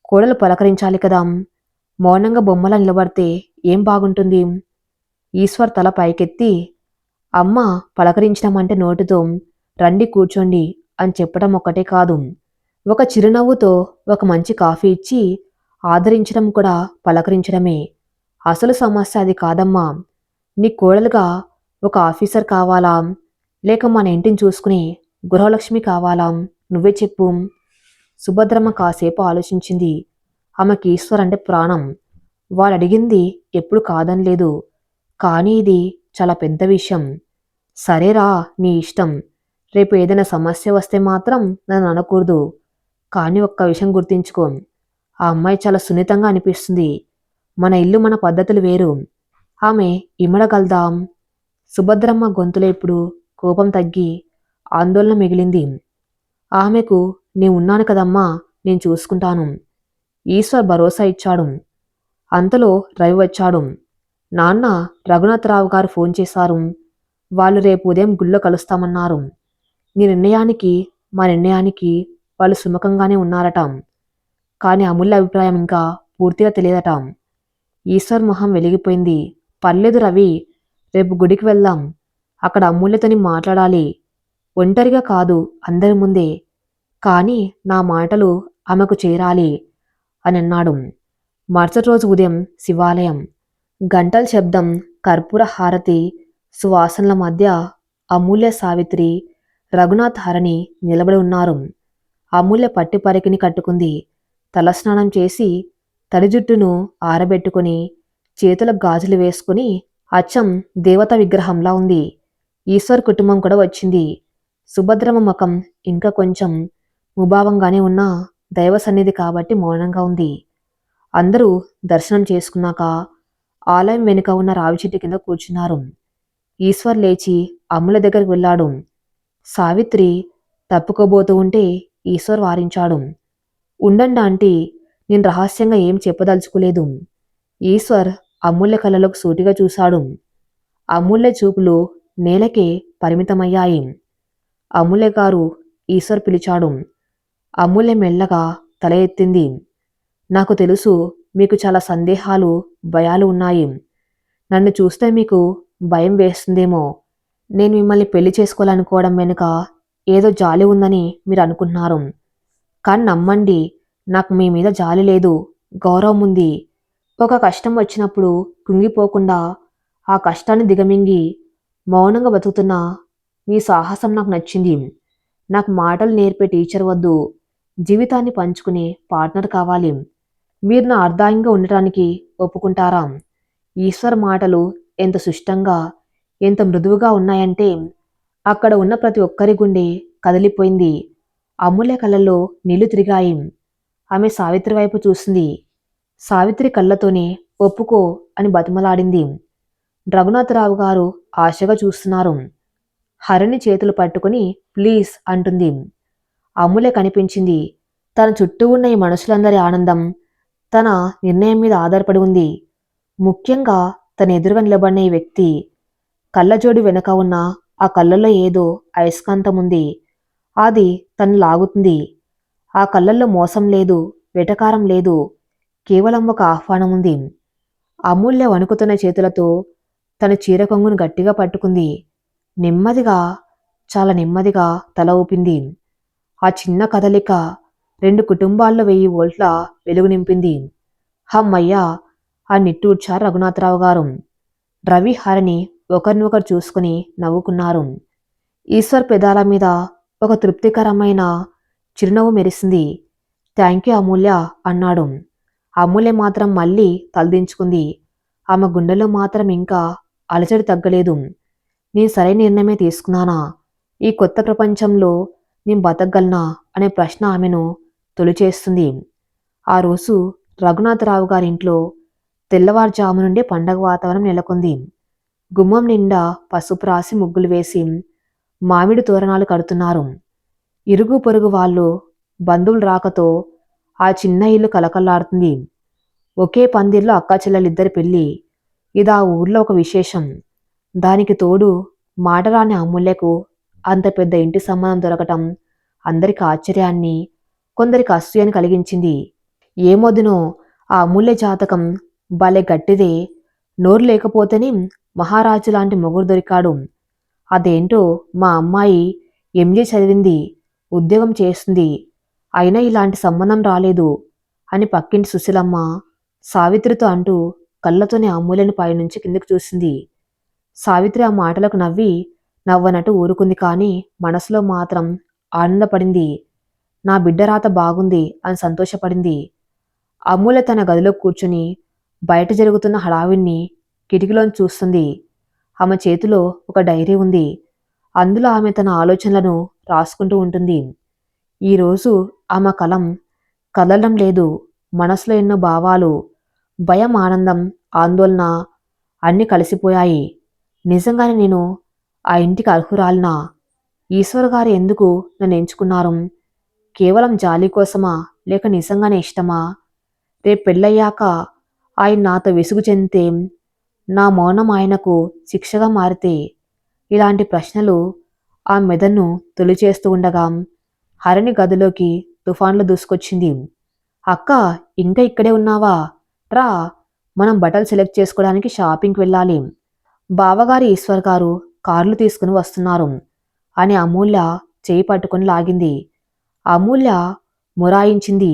కోడలు పలకరించాలి కదా. మౌనంగా బొమ్మలా నిలబడితే ఏం బాగుంటుంది? ఈశ్వర్ తల పైకెత్తి, అమ్మ పలకరించడం అంటే నోటితో రండి కూర్చోండి అని చెప్పడం ఒక్కటే కాదు, ఒక చిరునవ్వుతో ఒక మంచి కాఫీ ఇచ్చి ఆదరించడం కూడా పలకరించడమే. అసలు సమస్య అది కాదమ్మా. నీ కోడలుగా ఒక ఆఫీసర్ కావాలా, లేక మన ఇంటిని చూసుకుని గృహలక్ష్మి కావాలా? నువ్వే చెప్పు. సుభద్రమ్మ కాసేపు ఆలోచించింది. ఆమెకి ఈశ్వర్ అంటే ప్రాణం. వాడడిగింది ఎప్పుడు కాదనలేదు. కానీ ఇది చాలా పెద్ద విషయం. సరేరా, నీ ఇష్టం. రేపు ఏదైనా సమస్య వస్తే మాత్రం నన్ను అనకూడదు. కానీ ఒక్క విషయం గుర్తుంచుకో. ఆ అమ్మాయి చాలా సున్నితంగా అనిపిస్తుంది. మన ఇల్లు మన పద్ధతులు వేరు. ఆమె ఇమడగలదాం. సుభద్రమ్మ గొంతులో ఇప్పుడు కోపం తగ్గి ఆందోళన మిగిలింది. ఆమెకు నీ ఉన్నాను కదమ్మా, నేను చూసుకుంటాను. ఈశ్వర్ భరోసా ఇచ్చాడు. అంతలో రవి వచ్చాడు. నాన్న, రఘునాథరావు గారు ఫోన్ చేశారు. వాళ్ళు రేపు ఉదయం గుళ్ళో కలుస్తామన్నారు. నీ నిర్ణయానికి మా నిర్ణయానికి వాళ్ళు సుముఖంగానే ఉన్నారట. కానీ అమూల్య అభిప్రాయం ఇంకా పూర్తిగా తెలియదట. ఈశ్వర్ మొహం వెలిగిపోయింది. పర్లేదు రవి, రేపు గుడికి వెళ్దాం. అక్కడ అమూల్యతోని మాట్లాడాలి. ఒంటరిగా కాదు, అందరి ముందే. కానీ నా మాటలు ఆమెకు చేరాలి అని అన్నాడు. మరుసటి రోజు ఉదయం శివాలయం. గంటల శబ్దం, కర్పూర హారతి సువాసనల మధ్య అమూల్య, సావిత్రి, రఘునాథ్, హరణి నిలబడి ఉన్నారు. అమూల్య పట్టి పరికిని కట్టుకుంది. తలస్నానం చేసి తడి జుట్టును ఆరబెట్టుకుని చేతులకు గాజులు వేసుకుని అచ్చం దేవతా విగ్రహంలా ఉంది. ఈశ్వర్ కుటుంబం కూడా వచ్చింది. సుభద్రమ్మ ముఖం ఇంకా కొంచెం ముభావంగానే ఉన్న దైవ సన్నిధి కాబట్టి మౌనంగా ఉంది. అందరూ దర్శనం చేసుకున్నాక ఆలయం వెనుక ఉన్న రావి చెట్టు కింద కూర్చున్నారు. ఈశ్వర్ లేచి అమ్ముల దగ్గరికి వెళ్ళాడు. సావిత్రి తప్పుకోబోతూ ఉంటే ఈశ్వర్ వారించాడు. ఉండండి ఆంటీ, నేను రహస్యంగా ఏం చెప్పదలుచుకోలేదు. ఈశ్వర్ అమూల్య కళ్ళలోకి సూటిగా చూశాడు. అమూల్య చూపులు నేలకే పరిమితమయ్యాయి. అమూల్య గారు, ఈశ్వర్ పిలిచాడు. అమూల్య మెల్లగా తల ఎత్తింది. నాకు తెలుసు, మీకు చాలా సందేహాలు, భయాలు ఉన్నాయి. నన్ను చూస్తే మీకు భయం వేస్తుందేమో. నేను మిమ్మల్ని పెళ్లి చేసుకోవాలనుకోవడం వెనుక ఏదో జాలి ఉందని మీరు అనుకుంటున్నారు. కానీ నమ్మండి, నాకు మీ మీద జాలి లేదు, గౌరవం ఉంది. ఒక కష్టం వచ్చినప్పుడు కుంగిపోకుండా ఆ కష్టాన్ని దిగమింగి మౌనంగా బతుకుతున్న మీ సాహసం నాకు నచ్చింది. నాకు మాటలు నేర్పే టీచర్ వద్దు, జీవితాన్ని పంచుకునే పార్ట్నర్ కావాలి. మీరు నా అర్ధాంగిగా ఉండటానికి ఒప్పుకుంటారా? ఈశ్వర్ మాటలు ఎంత సుష్టంగా, ఎంత మృదువుగా ఉన్నాయంటే అక్కడ ఉన్న ప్రతి ఒక్కరి గుండె కదిలిపోయింది. అమూల్య కళ్ళల్లో నీళ్లు తిరిగాయి. ఆమె సావిత్రి వైపు చూసింది. సావిత్రి కళ్ళతోనే ఒప్పుకో అని బతిమలాడింది. రఘునాథరావు గారు ఆశగా చూస్తున్నారు. హరిని చేతులు పట్టుకుని ప్లీజ్ అంటుంది. అమూల్య కనిపించింది. తన చుట్టూ ఉన్న ఈ మనుషులందరి ఆనందం తన నిర్ణయం మీద ఆధారపడి ఉంది. ముఖ్యంగా తన ఎదురుగా నిలబడిన ఈ వ్యక్తి కళ్ళజోడు వెనక ఉన్న ఆ కళ్ళల్లో ఏదో అయస్కాంతం ఉంది. అది తను లాగుతుంది. ఆ కళ్ళల్లో మోసం లేదు, వెటకారం లేదు, కేవలం ఒక ఆహ్వానం ఉంది. అమూల్య వణుకుతున్న చేతులతో తన చీర కొంగును గట్టిగా పట్టుకుంది. నెమ్మదిగా, చాలా నెమ్మదిగా తల ఊపింది. ఆ చిన్న కదలిక 2 కుటుంబాల్లో 1000 వోల్ట్ల వెలుగు నింపింది. హమ్మయ్యా అని నిట్టూర్చారు రఘునాథరావు గారు. రవి, హరిని ఒకరినొకరు చూసుకుని నవ్వుకున్నారు. ఈశ్వర్ పెదాల మీద ఒక తృప్తికరమైన చిరునవ్వు మెరిసింది. థ్యాంక్ యూ అమూల్య అన్నాడు. అమూల్య మాత్రం మళ్ళీ తలదించుకుంది. ఆమె గుండెలో మాత్రం ఇంకా అలజడి తగ్గలేదు. నేను సరైన నిర్ణయమే తీసుకున్నానా? ఈ కొత్త ప్రపంచంలో నేను బతకగలనా అనే ప్రశ్న ఆమెను తొలిచేస్తుంది. ఆ రోజు రఘునాథరావు గారింట్లో తెల్లవారుజాము నుండి పండగ వాతావరణం నెలకొంది. గుమ్మం నిండా పసుపు రాసి ముగ్గులు వేసి మామిడి తోరణాలు కడుతున్నారు. ఇరుగు పొరుగు వాళ్ళు, బంధువుల రాకతో ఆ చిన్న ఇల్లు కలకల్లాడుతుంది. ఒకే పందిర్లో అక్కాచెల్లెలిద్దరి పెళ్లి. ఇది ఆ ఊర్లో ఒక విశేషం. దానికి తోడు మాటరాని అమూల్యకు అంత పెద్ద ఇంటి సంబంధం దొరకటం అందరికి ఆశ్చర్యాన్ని, కొందరికి అసూయని కలిగించింది. ఏమొదినో ఆ అమూల్య జాతకం భలే గట్టిదే. నోరు లేకపోతేనే మహారాజు లాంటి మొగుడు దొరికాడు. అదేంటో మా అమ్మాయి ఎంజీ చదివింది, ఉద్యోగం చేస్తుంది. అయినా ఇలాంటి సంబంధం రాలేదు అని పక్కింటి సుశీలమ్మ సావిత్రితో అంటూ కళ్ళతోనే అమూల్యని పైనుంచి కిందకు చూసింది. సావిత్రి ఆ మాటలకు నవ్వనట్టు ఊరుకుంది, కానీ మనసులో మాత్రం ఆనందపడింది. నా బిడ్డ రాత బాగుంది అని సంతోషపడింది. అమూల్య తన గదిలో కూర్చుని బయట జరుగుతున్న హడావిడిని కిటికీలోంచి చూస్తుంది. ఆమె చేతిలో ఒక డైరీ ఉంది. అందులో ఆమె తన ఆలోచనలను రాసుకుంటూ ఉంటుంది. ఈరోజు ఆమె కదలడం లేదు. మనసులో ఎన్నో భావాలు, భయం, ఆనందం, ఆందోళన అన్నీ కలిసిపోయాయి. నిజంగానే నేను ఆ ఇంటికి అర్హురాలినా? ఈశ్వర్ గారు ఎందుకు నన్ను ఎంచుకున్నారు? కేవలం జాలి కోసమా, లేక నిజంగానే ఇష్టమా? రేపు పెళ్ళయ్యాక ఆయన నాతో విసుగు చెందితే, నా మౌనం ఆయనకు శిక్షగా మారితే, ఇలాంటి ప్రశ్నలు ఆ మెదడును తొలిచేస్తూ ఉండగా హరిణి గదిలోకి తుఫాన్లో దూసుకొచ్చింది. అక్క, ఇంకా ఇక్కడే ఉన్నావా? రా, మనం బట్టలు సెలెక్ట్ చేసుకోవడానికి షాపింగ్కి వెళ్ళాలి. బావగారు ఈశ్వర్ గారు కార్లు తీసుకుని వస్తున్నారు అని అమూల్య చేయి పట్టుకుని లాగింది. అమూల్య మురాయించింది.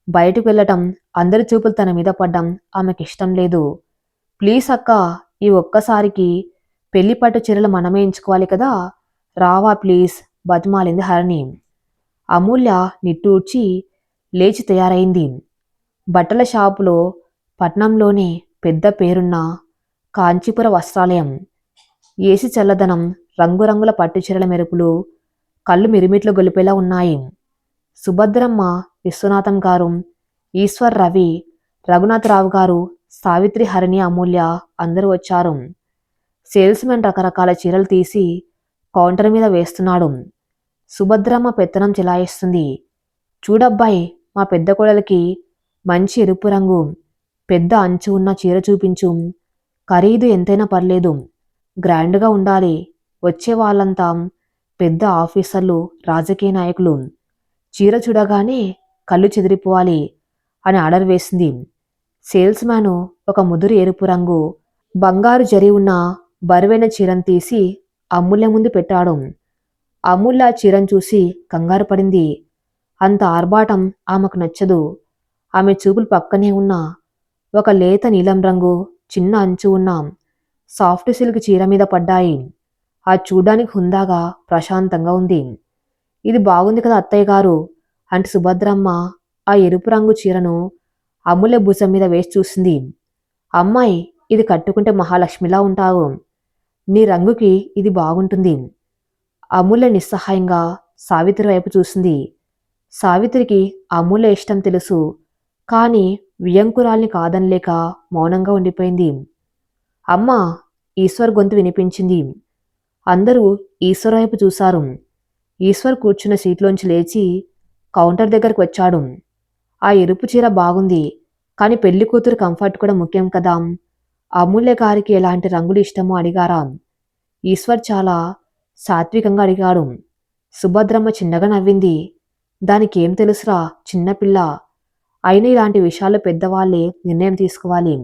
బయటకు వెళ్ళటం, అందరి చూపులు తన మీద పడ్డం ఆమెకిష్టం లేదు. ప్లీజ్ అక్క, ఈ ఒక్కసారికి పెళ్లి పట్టు చీరలు మనమే ఎంచుకోవాలి కదా, రావా ప్లీజ్, బతిమాలింది హరిణి. అమూల్య నిట్టూర్చి లేచి తయారైంది. బట్టల షాపులో పట్నంలోనే పెద్ద పేరున్న కాంచీపుర వస్త్రాలయం. ఏసి చల్లదనం, రంగురంగుల పట్టుచీరల మెరుపులు కళ్ళు మిరిమిట్లు గొలిపేలా ఉన్నాయి. సుభద్రమ్మ, విశ్వనాథం గారు, ఈశ్వర్, రవి, రఘునాథరావు గారు, సావిత్రి, హరిణి, అమూల్య అందరూ వచ్చారు. సేల్స్మెన్ రకరకాల చీరలు తీసి కౌంటర్ మీద వేస్తున్నాడు. సుభద్రమ్మ పెత్తనం చెలాయిస్తుంది. చూడబ్బాయి, మా పెద్ద కోడలికి మంచి ఎరుపు రంగు పెద్ద అంచు ఉన్న చీర చూపించు. ఖరీదు ఎంతైనా పర్లేదు, గ్రాండ్గా ఉండాలి. వచ్చే వాళ్ళంతా పెద్ద ఆఫీసర్లు, రాజకీయ నాయకులు. చీర చూడగానే కళ్ళు చెదిరిపోవాలి అని ఆర్డర్ వేసింది. సేల్స్ మ్యాను ఒక ముదురు ఎరుపు రంగు బంగారు జరి ఉన్న బరువైన చీరను తీసి అమూల్య ముందు పెట్టాడు. అమూల్య చీరను చూసి కంగారు పడింది. అంత ఆర్భాటం ఆమెకు నచ్చదు. ఆమె చూపులు పక్కనే ఉన్న ఒక లేత నీలం రంగు చిన్న అంచు ఉన్న సాఫ్ట్ సిల్క్ చీర మీద పడ్డాయి. అది చూడ్డానికి హుందాగా, ప్రశాంతంగా ఉంది. ఇది బాగుంది కదా అత్తయ్య గారు అంటే సుభద్రమ్మ ఆ ఎరుపు రంగు చీరను అమూల్య భుజం మీద వేసి చూసింది. అమ్మాయి, ఇది కట్టుకుంటే మహాలక్ష్మిలా ఉంటావు. నీ రంగుకి ఇది బాగుంటుంది. అమూల్య నిస్సహాయంగా సావిత్రి వైపు చూసింది. సావిత్రికి అమూల్య ఇష్టం తెలుసు, కానీ వియంకురాల్ని కాదనలేక మౌనంగా ఉండిపోయింది. అమ్మా, ఈశ్వర్ గొంతు వినిపించింది. అందరూ ఈశ్వర్ వైపు చూశారు. ఈశ్వర్ కూర్చున్న సీట్లోంచి లేచి కౌంటర్ దగ్గరకు వచ్చాడు. ఆ ఎరుపు చీర బాగుంది, కానీ పెళ్లి కూతురు కంఫర్ట్ కూడా ముఖ్యం కదా. అమూల్య గారికి ఎలాంటి రంగులు ఇష్టమో అడిగారా? ఈశ్వర్ చాలా సాత్వికంగా అడిగాడు. సుభద్రమ్మ చిన్నగా నవ్వింది. దానికేం తెలుసురా, చిన్నపిల్ల. అయినా ఇలాంటి విషయాల్లో పెద్దవాళ్లే నిర్ణయం తీసుకోవాలి.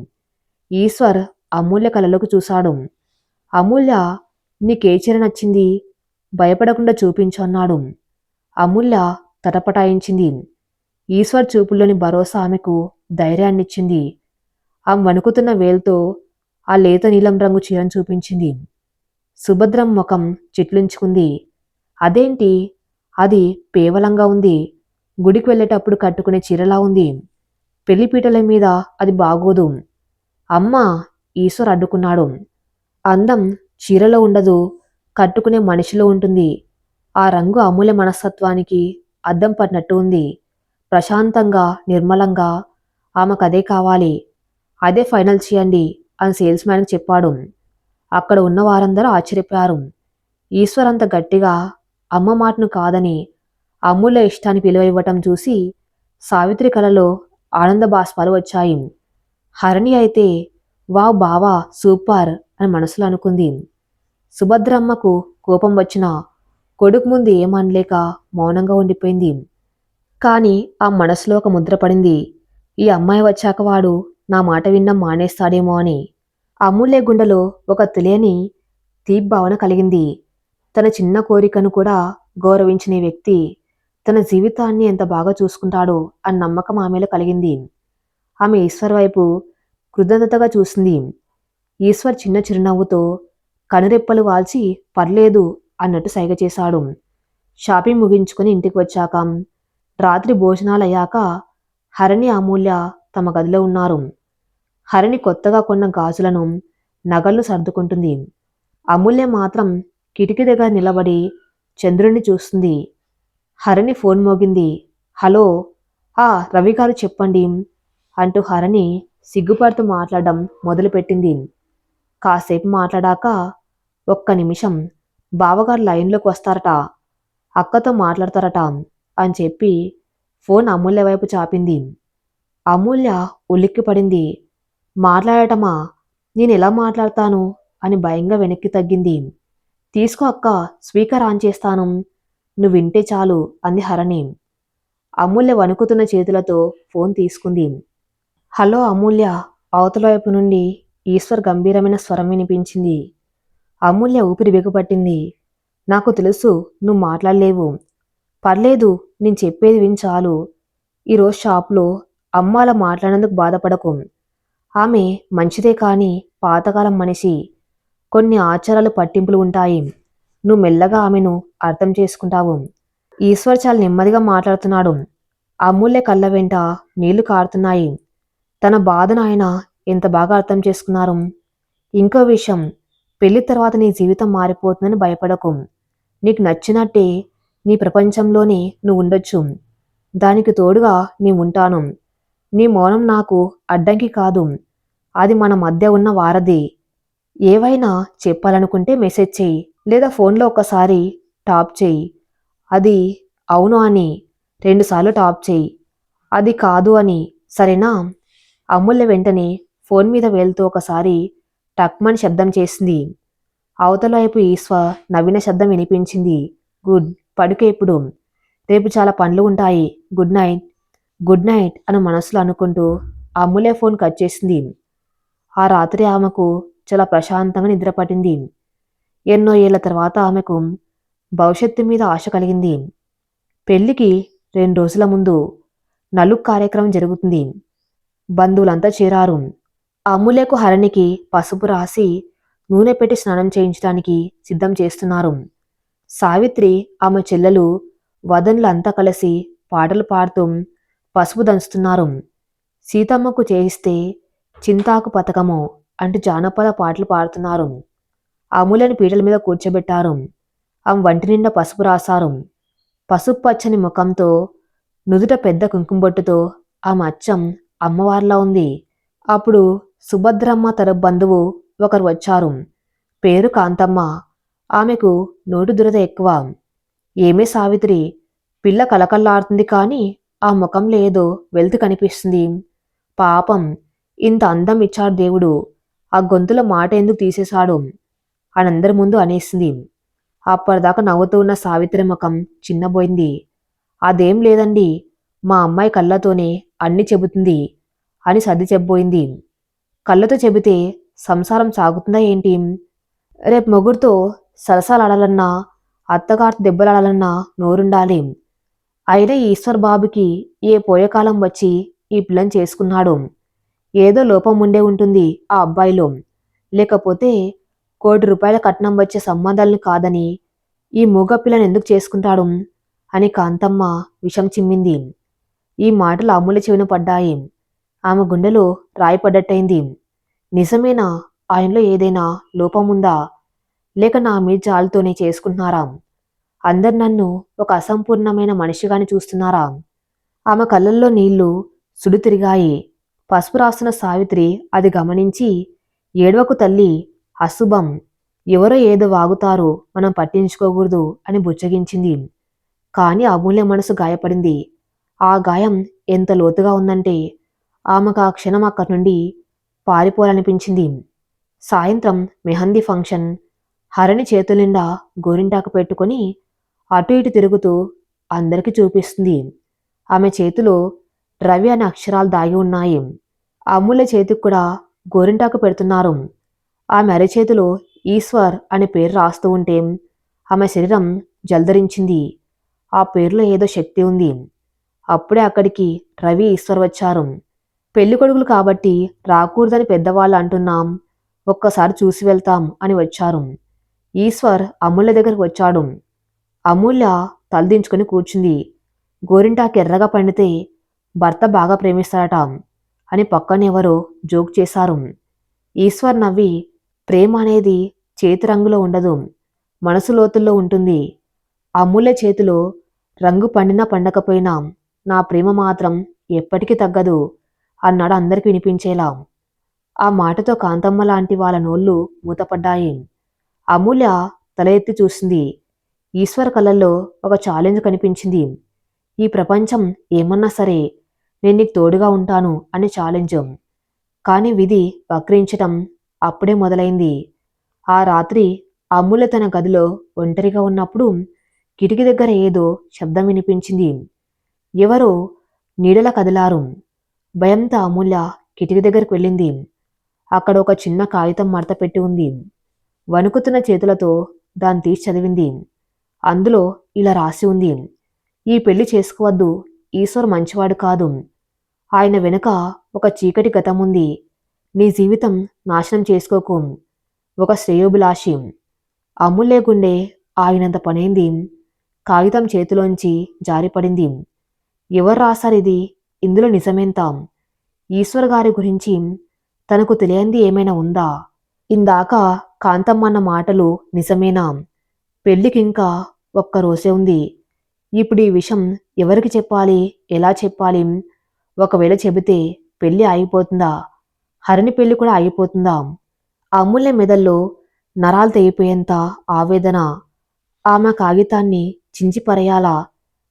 ఈశ్వర్ అమూల్య కళ్ళలోకి చూశాడు. అమూల్య, నీకే చీర నచ్చింది? భయపడకుండా చూపించు అన్నాడు. అమూల్య తటపటాయించింది. ఈశ్వర్ చూపుల్లోని భరోసా ఆమెకు ధైర్యాన్నిచ్చింది. ఆమె వణుకుతున్న వేలుతో ఆ లేత నీలం రంగు చీరను చూపించింది. సుభద్రం ముఖం చిట్లించుకుంది. అదేంటి, అది పేవలంగా ఉంది. గుడికి వెళ్ళేటప్పుడు కట్టుకునే చీరలా ఉంది. పెళ్లిపీటల మీద అది బాగోదు. అమ్మా, ఈశ్వర్ అడ్డుకున్నాడు. అందం చీరలో ఉండదు, కట్టుకునే మనిషిలో ఉంటుంది. ఆ రంగు అమూల్య మనస్తత్వానికి అద్దం పడినట్టు ఉంది. ప్రశాంతంగా, నిర్మలంగా. ఆమెకదే కావాలి. అదే ఫైనల్ చేయండి అని సేల్స్ మ్యాన్కి చెప్పాడు. అక్కడ ఉన్న వారందరూ ఆశ్చర్యపోయారు. ఈశ్వర్ అంత గట్టిగా అమ్మ మాటను కాదని అమూల్య ఇష్టానికి విలువ ఇవ్వటం చూసి సావిత్రి కలలో ఆనంద బాష్పాలు వచ్చాయి. హరిణి అయితే వావ్ బావా, సూపర్ అని మనసులో అనుకుంది. సుభద్రమ్మకు కోపం వచ్చినా కొడుకు ముందు ఏమనలేక మౌనంగా ఉండిపోయింది. కానీ ఆ మనసులో ఒక ముద్ర పడింది. ఈ అమ్మాయి వచ్చాక వాడు నా మాట వినడం మానేస్తాడేమో అని. అమూల్య గుండెలో ఒక తెలియని తీపి భావన కలిగింది. తన చిన్న కోరికను కూడా గౌరవించిన వ్యక్తి తన జీవితాన్ని ఎంత బాగా చూసుకుంటాడో అన్న నమ్మకం ఆమెలో కలిగింది. ఆమె ఈశ్వర్ వైపు కృతజ్ఞతగా చూసింది. ఈశ్వర్ చిన్న చిరునవ్వుతో కనురెప్పలు వాల్చి పర్లేదు అన్నట్టు సైగ చేశాడు. షాపింగ్ ముగించుకుని ఇంటికి వచ్చాక రాత్రి భోజనాలయ్యాక హరిణి అమూల్య తమ గదిలో ఉన్నారు. హరిణి కొత్తగా కొన్న గాజులను నగలను సర్దుకుంటుంది. అమూల్య మాత్రం కిటికీ దగ్గర నిలబడి చంద్రుణ్ణి చూస్తుంది. హరిణి ఫోన్ మోగింది. హలో, రవి గారు చెప్పండి అంటూ హరిణి సిగ్గుపడుతూ మాట్లాడడం మొదలుపెట్టింది. కాసేపు మాట్లాడాక ఒక్క నిమిషం, బావగారు లైన్లోకి వస్తారట, అక్కతో మాట్లాడతారట అని చెప్పి ఫోన్ అమూల్య వైపు చాపింది. అమూల్య ఉలిక్కిపడింది. మాట్లాడటమా? నేను ఎలా మాట్లాడతాను అని భయంగా వెనక్కి తగ్గింది. తీసుకో అక్క, స్పీకర్ ఆన్ చేస్తాను, నువ్వు వింటే చాలు అంది హరిణి. అమూల్య వణుకుతున్న చేతులతో ఫోన్ తీసుకుంది. హలో అమూల్య, అవతల వైపు నుండి ఈశ్వర్ గంభీరమైన స్వరం వినిపించింది. అమూల్య ఊపిరి బిగపట్టింది. నాకు తెలుసు నువ్వు మాట్లాడలేవు. పర్లేదు, నేను చెప్పేది విని చాలు. ఈరోజు షాప్లో అమ్మ అలా మాట్లాడినందుకు బాధపడకు. ఆమె మంచిదే కానీ పాతకాలం మనిషి. కొన్ని ఆచారాలు పట్టింపులు ఉంటాయి. నువ్వు మెల్లగా ఆమెను అర్థం చేసుకుంటావు. ఈశ్వర్ చాలా నెమ్మదిగా మాట్లాడుతున్నాడు. అమూల్య కళ్ళ వెంట నీళ్లు కారుతున్నాయి. తన బాధను ఆయన ఎంత బాగా అర్థం చేసుకున్నారు. ఇంకో విషయం, పెళ్లి తర్వాత నీ జీవితం మారిపోతుందని భయపడకు. నీకు నచ్చినట్టే నీ ప్రపంచంలోనే నువ్వు ఉండొచ్చు. దానికి తోడుగా నీ ఉంటాను. నీ మౌనం నాకు అడ్డంకి కాదు, అది మన మధ్య ఉన్న వారధి. ఏవైనా చెప్పాలనుకుంటే మెసేజ్ చెయ్యి, లేదా ఫోన్లో ఒకసారి టాప్ చెయ్యి. అది అవును అని 2 సార్లు టాప్ చెయ్యి, అది కాదు అని, సరేనా? అమూల్య వెంటనే ఫోన్ మీద వేలుతో ఒకసారి టక్మని శబ్దం చేసింది. అవతల వైపు ఈశ్వర్ నవ్విన శబ్దం వినిపించింది. గుడ్, పడుకో ఇప్పుడు. రేపు చాలా పనులు ఉంటాయి. Good night. గుడ్ నైట్ అని మనసులో అనుకుంటూ అమూల్య ఫోన్ కట్ చేసింది. ఆ రాత్రి ఆమెకు చాలా ప్రశాంతంగా నిద్రపట్టింది. ఎన్నో ఏళ్ల తర్వాత ఆమెకు భవిష్యత్తు మీద ఆశ కలిగింది. పెళ్లికి 2 రోజుల ముందు నలుగు కార్యక్రమం జరుగుతుంది. బంధువులంతా చేరారు. అమూల్యకు హరిణికి పసుపు రాసి నూనె పెట్టి స్నానం చేయించడానికి సిద్ధం చేస్తున్నారు. సావిత్రి, ఆమె చెల్లెలు, వదనులు అంతా కలిసి పాటలు పాడుతూ పసుపు దంచుతున్నారు. సీతమ్మకు చేయిస్తే చింతాకు పథకము అంటూ జానపద పాటలు పాడుతున్నారు. అమూల్యని పీటల మీద కూర్చోబెట్టారు. ఆమె వంటి నిండా పసుపు రాశారు. పసుపు పచ్చని ముఖంతో, నుదుట పెద్ద కుంకుమబొట్టుతో ఆమె అచ్చం అమ్మవారిలా ఉంది. అప్పుడు సుభద్రమ్మ తరపు బంధువు ఒకరు వచ్చారు. పేరు కాంతమ్మ. ఆమెకు నోటి దురద ఎక్కువ. ఏమే సావిత్రి, పిల్ల కలకల్లాడుతుంది కానీ ఆ ముఖంలో ఏదో వెలుతు కనిపిస్తుంది. పాపం, ఇంత అందం ఇచ్చాడు దేవుడు, ఆ గొంతులో మాట ఎందుకు తీసేశాడు అని అందరి ముందు అనేసింది. అప్పటిదాకా నవ్వుతూ ఉన్న సావిత్రి ముఖం చిన్నబోయింది. అదేం లేదండి, మా అమ్మాయి కళ్ళతోనే అన్ని చెబుతుంది అని సర్ది చెప్పబోయింది. కళ్ళతో చెబితే సంసారం సాగుతుందా ఏంటి? రేపు మొగుడుతో సరసాలాడాలన్నా, అత్తగారితో దెబ్బలాడాలన్నా నోరుండాలి. అయినా ఈశ్వర్ బాబుకి ఏ పోయేకాలం వచ్చి ఈ పిల్లని చేసుకున్నాడు. ఏదో లోపం ఉండే ఉంటుంది ఆ అబ్బాయిలో. లేకపోతే ₹1,00,00,000 కట్నం వచ్చే సంబంధాలను కాదని ఈ మూగ పిల్లని ఎందుకు చేసుకుంటాడు అని కాంతమ్మ విషం చిమ్మింది. ఈ మాటలు అమూల్య చెవిన పడ్డాయి. ఆమె గుండెలో రాయి పడ్డట్టయింది. నిజమేనా? ఆయనలో ఏదైనా లోపముందా? లేక నా మీద జాలితోనే చేసుకుంటున్నారా? అందరు నన్ను ఒక అసంపూర్ణమైన మనిషిగాని చూస్తున్నారా? ఆమె కళ్ళల్లో నీళ్లు సుడి తిరిగాయి. పసుపు రాస్తున్న సావిత్రి అది గమనించి, ఏడవకు తల్లి, అశుభం, ఎవరో ఏదో వాగుతారు, మనం పట్టించుకోకూడదు అని బుజ్జగించింది. కాని అమూల్య మనసు గాయపడింది. ఆ గాయం ఎంత లోతుగా ఉందంటే ఆమెకు ఆ క్షణం అక్కడి నుండి పారిపోవాలనిపించింది. సాయంత్రం మెహందీ ఫంక్షన్. హరిణి చేతుల నిండా గోరింటాకు పెట్టుకొని అటు ఇటు తిరుగుతూ అందరికీ చూపిస్తుంది. ఆమె చేతిలో రవి అనే అక్షరాలు దాగి ఉన్నాయి. అమూల్య చేతికి కూడా గోరింటాకు పెడుతున్నారు. ఆమె అరచేతిలో ఈశ్వర్ అనే పేరు రాస్తూ ఉంటే ఆమె శరీరం జల్దరించింది. ఆ పేరులో ఏదో శక్తి ఉంది. అప్పుడే అక్కడికి రవి, ఈశ్వర్ వచ్చారు. పెళ్లి కొడుకులు కాబట్టి రాకూడదని పెద్దవాళ్ళు అంటున్నాం, ఒక్కసారి చూసి వెళ్తాం అని వచ్చారు. ఈశ్వర్ అమూల్య దగ్గరికి వచ్చాడు. అమూల్య తలదించుకొని కూర్చుంది. గోరింటాకు ఎర్రగా పండితే భర్త బాగా ప్రేమిస్తాడట అని పక్కనెవరో జోక్ చేశారు. ఈశ్వర్ నవ్వి, ప్రేమ అనేది చేతి రంగులో ఉండదు, మనసు లోతుల్లో ఉంటుంది. అమూల్య చేతిలో రంగు పండినా పండకపోయినా నా ప్రేమ మాత్రం ఎప్పటికీ తగ్గదు అన్నాడు అందరికి వినిపించేలా. ఆ మాటతో కాంతమ్మ లాంటి వాళ్ళ నోళ్ళు మూతపడ్డాయి. అమూల్య తల ఎత్తి చూసింది. ఈశ్వర్ కళ్ళల్లో ఒక ఛాలెంజ్ కనిపించింది. ఈ ప్రపంచం ఏమన్నా సరే నేను నీకు తోడుగా ఉంటాను అని ఛాలెంజ్. కానీ విధి వక్రించటం అప్పుడే మొదలైంది. ఆ రాత్రి అమూల్య తన గదిలో ఒంటరిగా ఉన్నప్పుడు కిటికీ దగ్గర ఏదో శబ్దం వినిపించింది. ఎవరో నీడల కదిలారు. భయంతో అమూల్య కిటికీ దగ్గరికి వెళ్ళింది. అక్కడ ఒక చిన్న కాగితం మడత పెట్టి ఉంది. వణుకుతున్న చేతులతో దాన్ని తీసి చదివింది. అందులో ఇలా రాసి ఉంది, ఈ పెళ్లి చేసుకోవద్దు, ఈశ్వర్ మంచివాడు కాదు, ఆయన వెనుక ఒక చీకటి గతం ఉంది, నీ జీవితం నాశనం చేసుకోకు, ఒక శ్రేయోభిలాషి. అమూల్య గుండె ఆయనంత పనైంది. కాగితం చేతిలోంచి జారిపడింది. ఎవరు రాశారిది? ఇందులో నిజమేంత? ఈశ్వర్ గారి గురించి తనకు తెలియంది ఏమైనా ఉందా? ఇందాక కాంతమ్మన్న మాటలు నిజమేనా? పెళ్లికింకా ఒక్కరోజే ఉంది. ఇప్పుడు ఈ విషయం ఎవరికి చెప్పాలి, ఎలా చెప్పాలి? ఒకవేళ చెబితే పెళ్లి ఆగిపోతుందా? హరిణి పెళ్లి కూడా ఆగిపోతుందా? అమూల్య మెదల్లో నరాలు తెగిపోయేంత ఆవేదన. ఆమె కాగితాన్ని చించి పరేయాలా,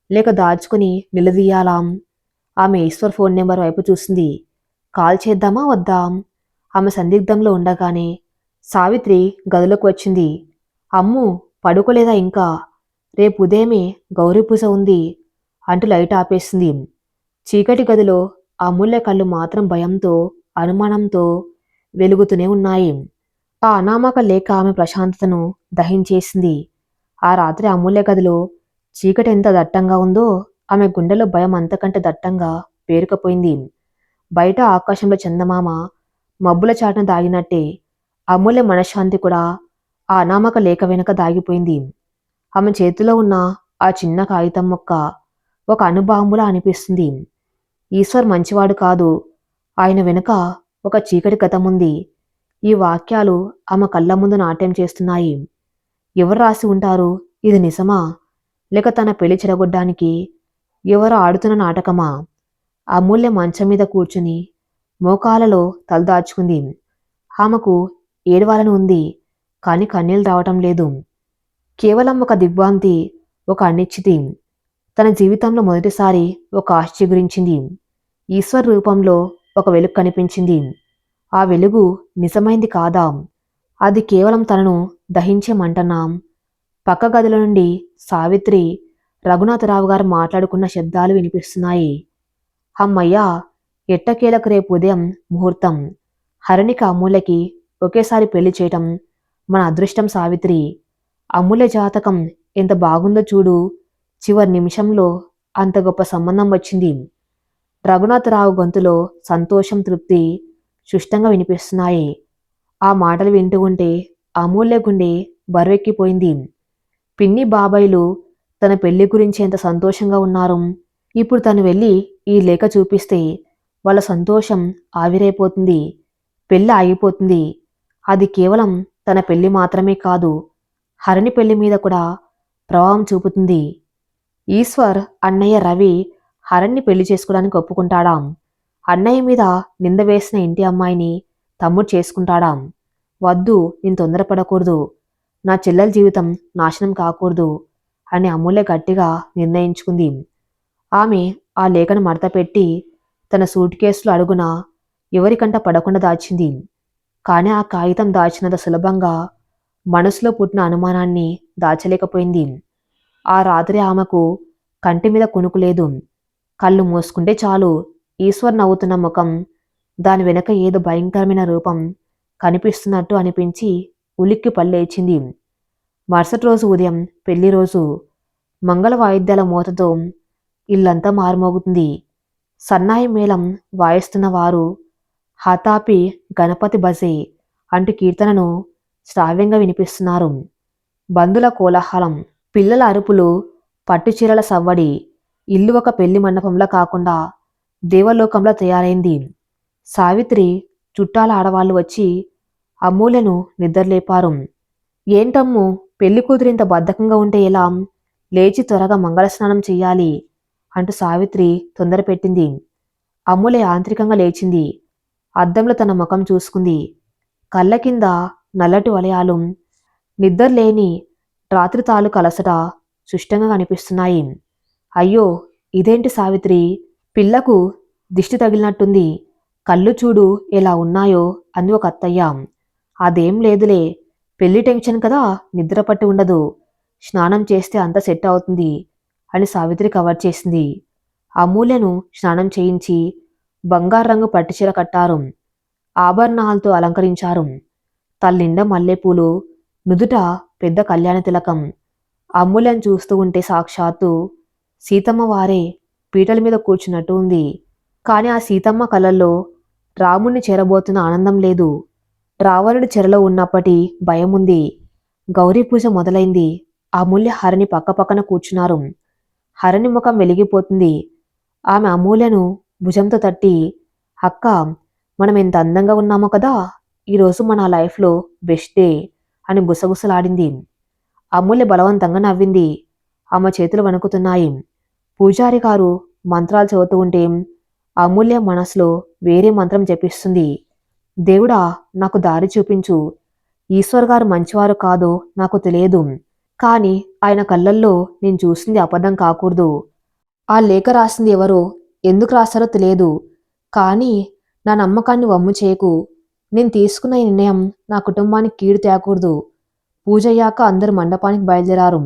లేక దాచుకుని నిలదీయాలా? ఆమె ఈశ్వర్ ఫోన్ నెంబర్ వైపు చూసింది. కాల్ చేద్దామా వద్దా? ఆమె సందిగ్ధంలో ఉండగానే సావిత్రి గదిలోకి వచ్చింది. అమ్ము, పడుకోలేదా ఇంకా? రేపు ఉదయమే గౌరీ పూజ ఉంది అంటూ లైట్ ఆపేసింది. చీకటి గదిలో అమూల్య కళ్ళు మాత్రం భయంతో, అనుమానంతో వెలుగుతూనే ఉన్నాయి. ఆ అనామక లేక ఆమె ప్రశాంతతను దహించేసింది. ఆ రాత్రి అమూల్య గదిలో చీకటి ఎంత దట్టంగా ఉందో ఆమె గుండెలో భయం అంతకంటే దట్టంగా పేరుకుపోయింది. బయట ఆకాశంలో చందమామ మబ్బుల చాటున దాగినట్టే అమూల్య మనశ్శాంతి కూడా ఆ అనామక లేక వెనుక దాగిపోయింది. ఆమె చేతిలో ఉన్న ఆ చిన్న కాగితం మొక్క ఒక అణుబాంబులా అనిపిస్తుంది. ఈశ్వర్ మంచివాడు కాదు, ఆయన వెనుక ఒక చీకటి గతముంది. ఈ వాక్యాలు ఆమె కళ్ళ ముందు నాట్యం చేస్తున్నాయి. ఎవరు రాసి ఉంటారు? ఇది నిజమా, లేక తన పెళ్లి చెడగొడ్డానికి ఎవరు ఆడుతున్న నాటకమా? అమూల్య మంచం మీద కూర్చుని మోకాలలో తలదాచుకుంది. ఆమెకు ఏడవాలని ఉంది, కానీ కన్నీళ్ళు రావటం లేదు. కేవలం ఒక దిగ్భ్రాంతి, ఒక అనిశ్చితి. తన జీవితంలో మొదటిసారి ఒక ఆశ చిగురించింది. ఈశ్వర్ రూపంలో ఒక వెలుగు కనిపించింది. ఆ వెలుగు నిజమైంది కాదా? అది కేవలం తనను దహించే మంటనా? పక్క గదిలో నుండి సావిత్రి, రఘునాథరావు గారు మాట్లాడుకున్న శబ్దాలు వినిపిస్తున్నాయి. అమ్మయ్యా, ఎట్టకేలకు రేపు ఉదయం ముహూర్తం. హరిణికి అమూల్యకి ఒకేసారి పెళ్లి చేయటం మన అదృష్టం సావిత్రి. అమూల్య జాతకం ఎంత బాగుందో చూడు, చివరి నిమిషంలో అంత గొప్ప సంబంధం వచ్చింది. రఘునాథరావు గొంతులో సంతోషం, తృప్తి సుష్టంగా వినిపిస్తున్నాయి. ఆ మాటలు వింటూ ఉంటే అమూల్య గుండె బరువెక్కిపోయింది. పిన్ని బాబాయిలు తన పెళ్లి గురించి ఎంత సంతోషంగా ఉన్నారు. ఇప్పుడు తను వెళ్ళి ఈ లేఖ చూపిస్తే వాళ్ళ సంతోషం ఆవిరైపోతుంది, పెళ్లి ఆగిపోతుంది. అది కేవలం తన పెళ్లి మాత్రమే కాదు, హరిణి పెళ్లి మీద కూడా ప్రభావం చూపుతుంది. ఈశ్వర్ అన్నయ్య రవి హరణ్ని పెళ్లి చేసుకోవడానికి ఒప్పుకుంటాడా? అన్నయ్య మీద నింద వేసిన ఇంటి అమ్మాయిని తమ్ముడు చేసుకుంటాడా? వద్దు, నేను తొందరపడకూడదు, నా చెల్లెల జీవితం నాశనం కాకూడదు అని అమూల్య గట్టిగా నిర్ణయించుకుంది. ఆమె ఆ లేఖను మడతపెట్టి తన సూట్ కేసులో అడుగున ఎవరికంట పడకుండా దాచింది. కానీ ఆ కాగితం దాచినంత సులభంగా మనసులో పుట్టిన అనుమానాన్ని దాచలేకపోయింది. ఆ రాత్రి ఆమెకు కంటి మీద కునుకు లేదు. కళ్ళు మూసుకుంటే చాలు ఈశ్వర్ నవ్వుతున్న ముఖం, దాని వెనక ఏదో భయంకరమైన రూపం కనిపిస్తున్నట్టు అనిపించి ఉలిక్కి పల్లేచింది. మరుసటి రోజు ఉదయం పెళ్లి రోజు. మంగళ వాయిద్యాల మోతతో ఇల్లంతా మారుమోగుతుంది. సన్నాయి మేళం వాయిస్తున్న వారు హతాపి గణపతి బజే అంటూ కీర్తనను శ్రావ్యంగా వినిపిస్తున్నారు. బంధుల కోలాహలం, పిల్లల అరుపులు, పట్టుచీరల సవ్వడి. ఇల్లు ఒక పెళ్లి మండపంలా కాకుండా దేవలోకంలా తయారైంది. సావిత్రి చుట్టాల ఆడవాళ్లు వచ్చి అమూల్యను నిద్రలేపారు. ఏంటమ్ము, పెళ్లి కూతురు ఇంత బద్ధకంగా ఉంటే ఎలా? లేచి త్వరగా మంగళస్నానం చెయ్యాలి అంటూ సావిత్రి తొందర పెట్టింది. అమూల్య యాంత్రికంగా లేచింది. అద్దంలో తన ముఖం చూసుకుంది. కళ్ళ కింద నల్లటి వలయాలు, నిద్రలేని రాత్రి తాలూకు అలసట సుష్టంగా కనిపిస్తున్నాయి. అయ్యో, ఇదేంటి సావిత్రి, పిల్లకు దిష్టి తగిలినట్టుంది. కళ్ళు చూడు ఎలా ఉన్నాయో అంది ఒక అత్తయ్య. అదేం లేదులే, పెళ్లి టెన్షన్ కదా, నిద్రపట్టి ఉండదు. స్నానం చేస్తే అంత సెట్ అవుతుంది అని సావిత్రి కవర్ చేసింది. అమూల్యను స్నానం చేయించి బంగారు రంగు పట్టుచీర కట్టారు. ఆభరణాలతో అలంకరించారు. తల్లిండా మల్లెపూలు, నుదుట పెద్ద కళ్యాణ తిలకం. అమూల్యను చూస్తూ ఉంటే సాక్షాత్తు సీతమ్మ వారే పీటల మీద కూర్చున్నట్టు ఉంది. కానీ ఆ సీతమ్మ కళ్ళల్లో రాముణ్ణి చేరబోతున్న ఆనందం లేదు. రావణుడి చెరలో ఉన్నప్పటి భయం ఉంది. గౌరీ పూజ మొదలైంది. అమూల్య హరిణి పక్కపక్కన కూర్చున్నారు. హరిణి ముఖం వెలిగిపోతుంది. ఆమె అమూల్యను భుజంతో తట్టి, అక్క, మనం ఎంత అందంగా ఉన్నామో కదా, ఈరోజు మన లైఫ్లో బెస్ట్ డే అని గుసగుసలాడింది. అమూల్య బలవంతంగా నవ్వింది. ఆమె చేతులు వణుకుతున్నాయి. పూజారి గారు మంత్రాలు చదువుతూ ఉంటే అమూల్య మనసులో వేరే మంత్రం జపిస్తుంది. దేవుడా, నాకు దారి చూపించు. ఈశ్వర్ గారు మంచివారు కాదో నాకు తెలియదు, కానీ ఆయన కళ్ళల్లో నేను చూసింది అబద్ధం కాకూడదు. ఆ లేఖ రాసింది ఎవరో, ఎందుకు రాశారో తెలియదు, కానీ నా నమ్మకాన్ని వమ్ము చేయకు. నేను తీసుకున్న ఈ నిర్ణయం నా కుటుంబానికి కీడు తేకూడదు. పూజయ్యాక అందరూ మండపానికి బయలుదేరారు.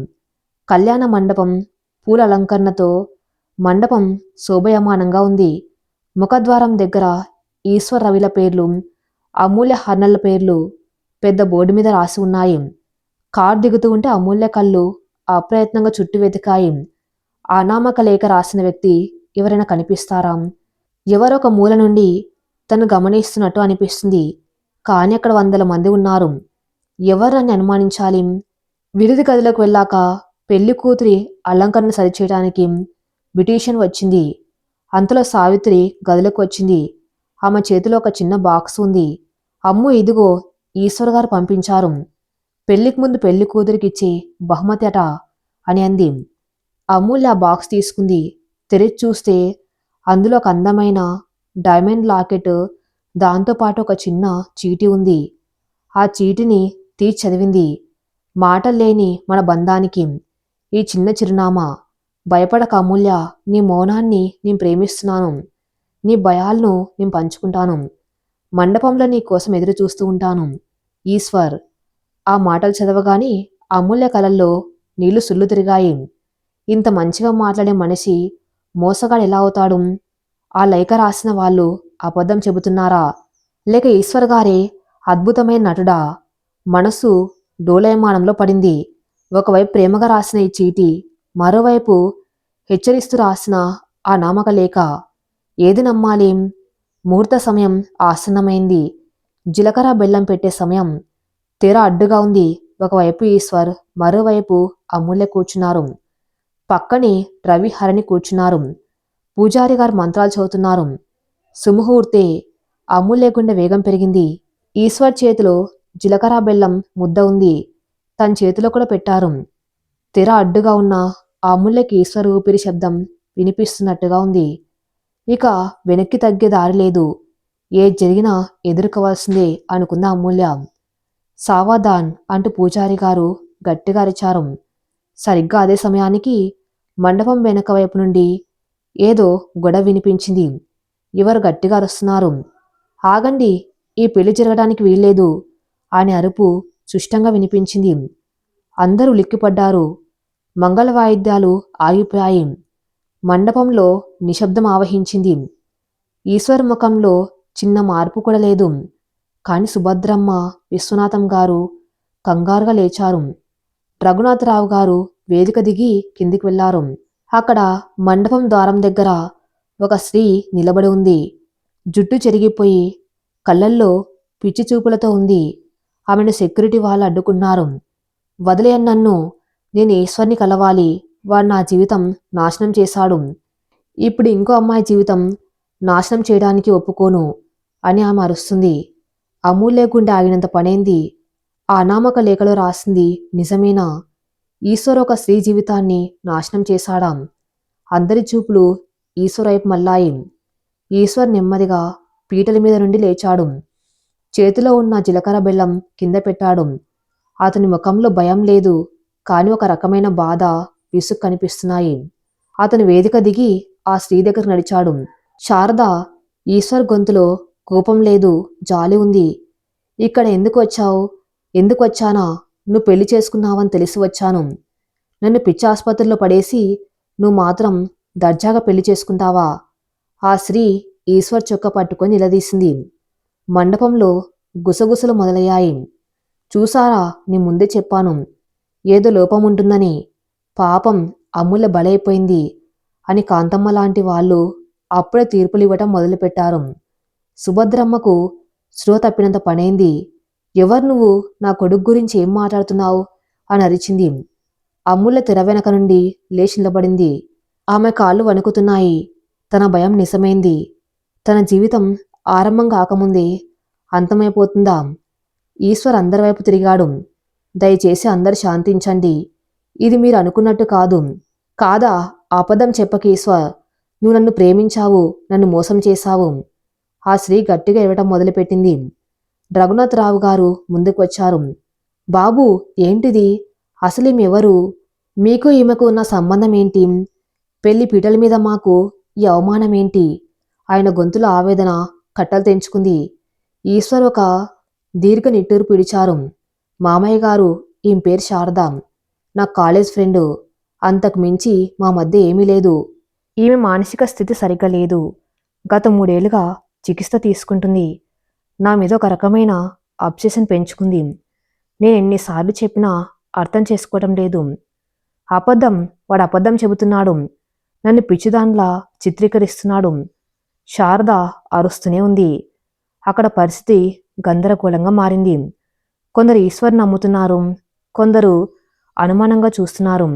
కళ్యాణ మండపం పూల అలంకరణతో మండపం శోభయమానంగా ఉంది. ముఖద్వారం దగ్గర ఈశ్వర్ రవిల పేర్లు, అమూల్య హర్నల్ల పేర్లు పెద్ద బోర్డు మీద రాసి ఉన్నాయి. కారు దిగుతూ ఉంటే అమూల్య కళ్ళు అప్రయత్నంగా చుట్టూ వెతికాయి. అనామక లేఖ రాసిన వ్యక్తి ఎవరైనా కనిపిస్తారా? ఎవరొక మూల నుండి తను గమనిస్తున్నట్టు అనిపిస్తుంది. కానీ అక్కడ వందల మంది ఉన్నారు. ఎవరని అనుమానించాలి? విడిది గదిలోకి వెళ్ళాక పెళ్లి కూతురి అలంకరణ సరిచేయడానికి బ్యూటీషియన్ వచ్చింది. అంతలో సావిత్రి గదిలోకి వచ్చింది. ఆమె చేతిలో ఒక చిన్న బాక్స్ ఉంది. అమ్ము, ఇదిగో ఈశ్వర్ గారు పంపించారు. పెళ్లికి ముందు పెళ్లి కూతురికి ఇచ్చే బహుమతి అట అని అంది. అమూల్య ఆ బాక్స్ తీసుకుంది. తెరిచి చూస్తే అందులో ఒక అందమైన డైమండ్ లాకెట్, దాంతోపాటు ఒక చిన్న చీటీ ఉంది. ఆ చీటిని తీసి చదివింది. మాటల్లేని మన బంధానికి ఈ చిన్న చిరునామా. భయపడక అమూల్య, నీ మౌనాన్ని నేను ప్రేమిస్తున్నాను. నీ భయాలను నేను పంచుకుంటాను. మండపంలో నీ కోసం ఎదురు చూస్తూ ఉంటాను. ఈశ్వర్. ఆ మాటలు చదవగానే అమూల్య కళల్లో నీళ్లు సుళ్ళు తిరిగాయి. ఇంత మంచిగా మాట్లాడే మనిషి మోసగాడు ఎలా అవుతాడు? ఆ లేఖ రాసిన వాళ్ళు అబద్ధం చెబుతున్నారా, లేక ఈశ్వర్ గారే అద్భుతమైన నటుడా? మనసు డోలయమానంలో పడింది. ఒకవైపు ప్రేమగా రాసిన ఈ చీటీ, మరోవైపు హెచ్చరిస్తూ రాసిన ఆ నామక లేఖ. ఏది నమ్మాలి? ముహూర్త సమయం ఆసన్నమైంది. జీలకర్ర బెల్లం పెట్టే సమయం. తెర అడ్డుగా ఉంది. ఒకవైపు ఈశ్వర్, మరోవైపు అమూల్య కూర్చున్నారు. పక్కనే రవి, హరిణి కూర్చున్నారు. పూజారి గారు మంత్రాలు చదువుతున్నారు. సుముహూర్తే. అమూల్య గుండె వేగం పెరిగింది. ఈశ్వర్ చేతిలో జీలకర్ర బెల్లం ముద్ద ఉంది. తన చేతిలో కూడా పెట్టారు. తెర అడ్డుగా ఉన్న అమూల్యకి ఈశ్వర్ ఊపిరి శబ్దం వినిపిస్తున్నట్టుగా ఉంది. ఇక వెనక్కి తగ్గే దారి లేదు. ఏది జరిగినా ఎదుర్కోవాల్సిందే అనుకుంది అమూల్య. సావధాన్ అంటూ పూజారి గారు గట్టిగా అరిచారు. సరిగ్గా అదే సమయానికి మండపం వెనక వైపు నుండి ఏదో గొడవ వినిపించింది. ఎవరు గట్టిగా అరుస్తున్నారు. ఆగండి, ఈ పెళ్లి జరగడానికి వీల్లేదు అని అరుపు సుష్టంగా వినిపించింది. అందరూ లిక్కిపడ్డారు. మంగళ వాయిద్యాలు ఆగిపోయాయి. మండపంలో నిశ్శబ్దం ఆవహించింది. ఈశ్వర్ ముఖంలో చిన్న మార్పు కూడా లేదు. కాని సుభద్రమ్మ, విశ్వనాథం గారు కంగారుగా లేచారు. రఘునాథరావు గారు వేదిక దిగి కిందికి వెళ్లారు. అక్కడ మండపం ద్వారం దగ్గర ఒక స్త్రీ నిలబడి ఉంది. జుట్టు చెరిగిపోయి కళ్ళల్లో పిచ్చి చూపులతో ఉంది. ఆమెను సెక్యూరిటీ వాళ్ళు అడ్డుకున్నారు. వదిలేయ్ నన్ను, నేను ఈశ్వర్ని కలవాలి, వాడు నా జీవితం నాశనం చేశాడు. ఇప్పుడు ఇంకో అమ్మాయి జీవితం నాశనం చేయడానికి ఒప్పుకోను అని ఆమె అరుస్తుంది. అమూల్య గుండె ఆగినంత పనైంది. ఆ అనామక లేఖలో రాసింది నిజమేనా? ఈశ్వర్ ఒక స్త్రీ జీవితాన్ని నాశనం చేశాడా? అందరి చూపులు ఈశ్వర్ వైపు మళ్ళాయి. ఈశ్వర్ నెమ్మదిగా పీటల మీద నుండి లేచాడు. చేతిలో ఉన్న జీలకర్ర బెల్లం కింద పెట్టాడు. అతని ముఖంలో భయం లేదు, కాని ఒక రకమైన బాధ, విసుగు కనిపిస్తున్నాయి. అతను వేదిక దిగి ఆ స్త్రీ దగ్గర నడిచాడు. శారద, ఈశ్వర్ గొంతులో కోపం లేదు, జాలి ఉంది. ఇక్కడ ఎందుకు వచ్చావు? ఎందుకు వచ్చానా? నువ్వు పెళ్లి చేసుకున్నావని తెలిసి వచ్చాను. నన్ను పిచ్చి ఆసుపత్రిలో పడేసి నువ్వు మాత్రం దర్జాగా పెళ్లి చేసుకుంటావా? ఆ స్త్రీ ఈశ్వర్ చొక్క పట్టుకొని నిలదీసింది. మండపంలో గుసగుసలు మొదలయ్యాయి. చూసారా, నీ ముందే చెప్పాను ఏదో లోపం ఉంటుందని. పాపం అమూల్య బలైపోయింది అని కాంతమ్మ లాంటి వాళ్ళు అప్పుడే తీర్పులు ఇవ్వటం మొదలుపెట్టారు. సుభద్రమ్మకు స్పృహ తప్పినంత పనైంది. ఎవరు నువ్వు? నా కొడుకు గురించి ఏం మాట్లాడుతున్నావు అని అరిచింది. అమూల్య తెర వెనక నుండి లేచి నిలబడింది. ఆమె కాళ్ళు వణుకుతున్నాయి. తన భయం నిజమైంది. తన జీవితం ఆరంభం కాకముందే అంతమైపోతుందా? ఈశ్వర్ అందరి వైపు తిరిగాడు. దయచేసి అందరు శాంతించండి. ఇది మీరు అనుకున్నట్టు కాదు. కాదా? అబద్ధం చెప్పక ఈశ్వర్. నువ్వు నన్ను ప్రేమించావు, నన్ను మోసం చేశావు. ఆ స్త్రీ గట్టిగా ఇవ్వటం మొదలుపెట్టింది. రఘునాథరావు గారు ముందుకు వచ్చారు. బాబు, ఏంటిది? అసలు ఈమెవరు? మీకు ఈమెకు ఉన్న సంబంధం ఏంటి? పెళ్లి పీటల మీద మాకు ఈ అవమానం ఏంటి? ఆయన గొంతులో ఆవేదన కట్టలు తెంచుకుంది. ఈశ్వర్ ఒక దీర్ఘ నిట్టూరు పిడిచారు. మామయ్య గారు, ఈమె పేరు శారద, నా కాలేజ్ ఫ్రెండు. అంతకు మించి మా మధ్య ఏమీ లేదు. ఈమె మానసిక స్థితి సరిగ్గా లేదు. గత 3 ఏళ్లుగా చికిత్స తీసుకుంటుంది. నా మీద ఒక రకమైన అబ్సెషన్ పెంచుకుంది. నేను ఎన్నిసార్లు చెప్పినా అర్థం చేసుకోవటం లేదు. వాడు అబద్ధం చెబుతున్నాడు. నన్ను పిచ్చిదాన్లా చిత్రీకరిస్తున్నాడు. శారద అరుస్తూనే ఉంది. అక్కడ పరిస్థితి గందరగోళంగా మారింది. కొందరు ఈశ్వర్ నమ్ముతున్నారు, కొందరు అనుమానంగా చూస్తున్నారు.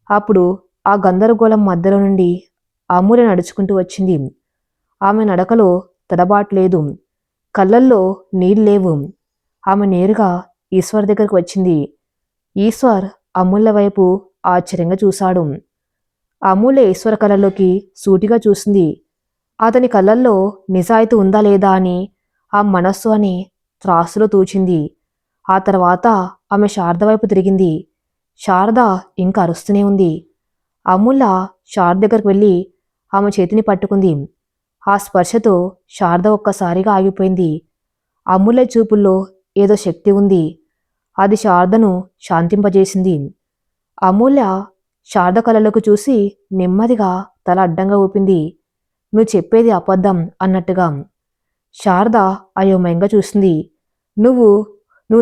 అప్పుడు ఆ గందరగోళం మధ్యలో నుండి అమూల్య నడుచుకుంటూ వచ్చింది. ఆమె నడకలో తడబాటు లేదు, కళ్ళల్లో నీళ్ళేవు. ఆమె నేరుగా ఈశ్వర్ దగ్గరికి వచ్చింది. ఈశ్వర్ అమూల్య వైపు ఆశ్చర్యంగా చూశాడు. అమూల్య ఈశ్వర్ కళ్ళలోకి సూటిగా చూసింది. అతని కళ్ళల్లో నిజాయితీ ఉందా లేదా అని ఆ మనస్సు అని త్రాసులో తూచింది. ఆ తర్వాత ఆమె శారద వైపు తిరిగింది. శారద ఇంకా అరుస్తూనే ఉంది. అమూల్య శారద దగ్గరికి వెళ్ళి ఆమె చేతిని పట్టుకుంది. ఆ స్పర్శతో శారద ఒక్కసారిగా ఆగిపోయింది. అమూల్య చూపుల్లో ఏదో శక్తి ఉంది. అది శారదను శాంతింపజేసింది. అమూల్య శారద కళ్ళలోకి చూసి నెమ్మదిగా తల అడ్డంగా ఊపింది. నువ్వు చెప్పేది అబద్ధం అన్నట్టుగా. శారద అయోమయంగా చూసింది. నువ్వు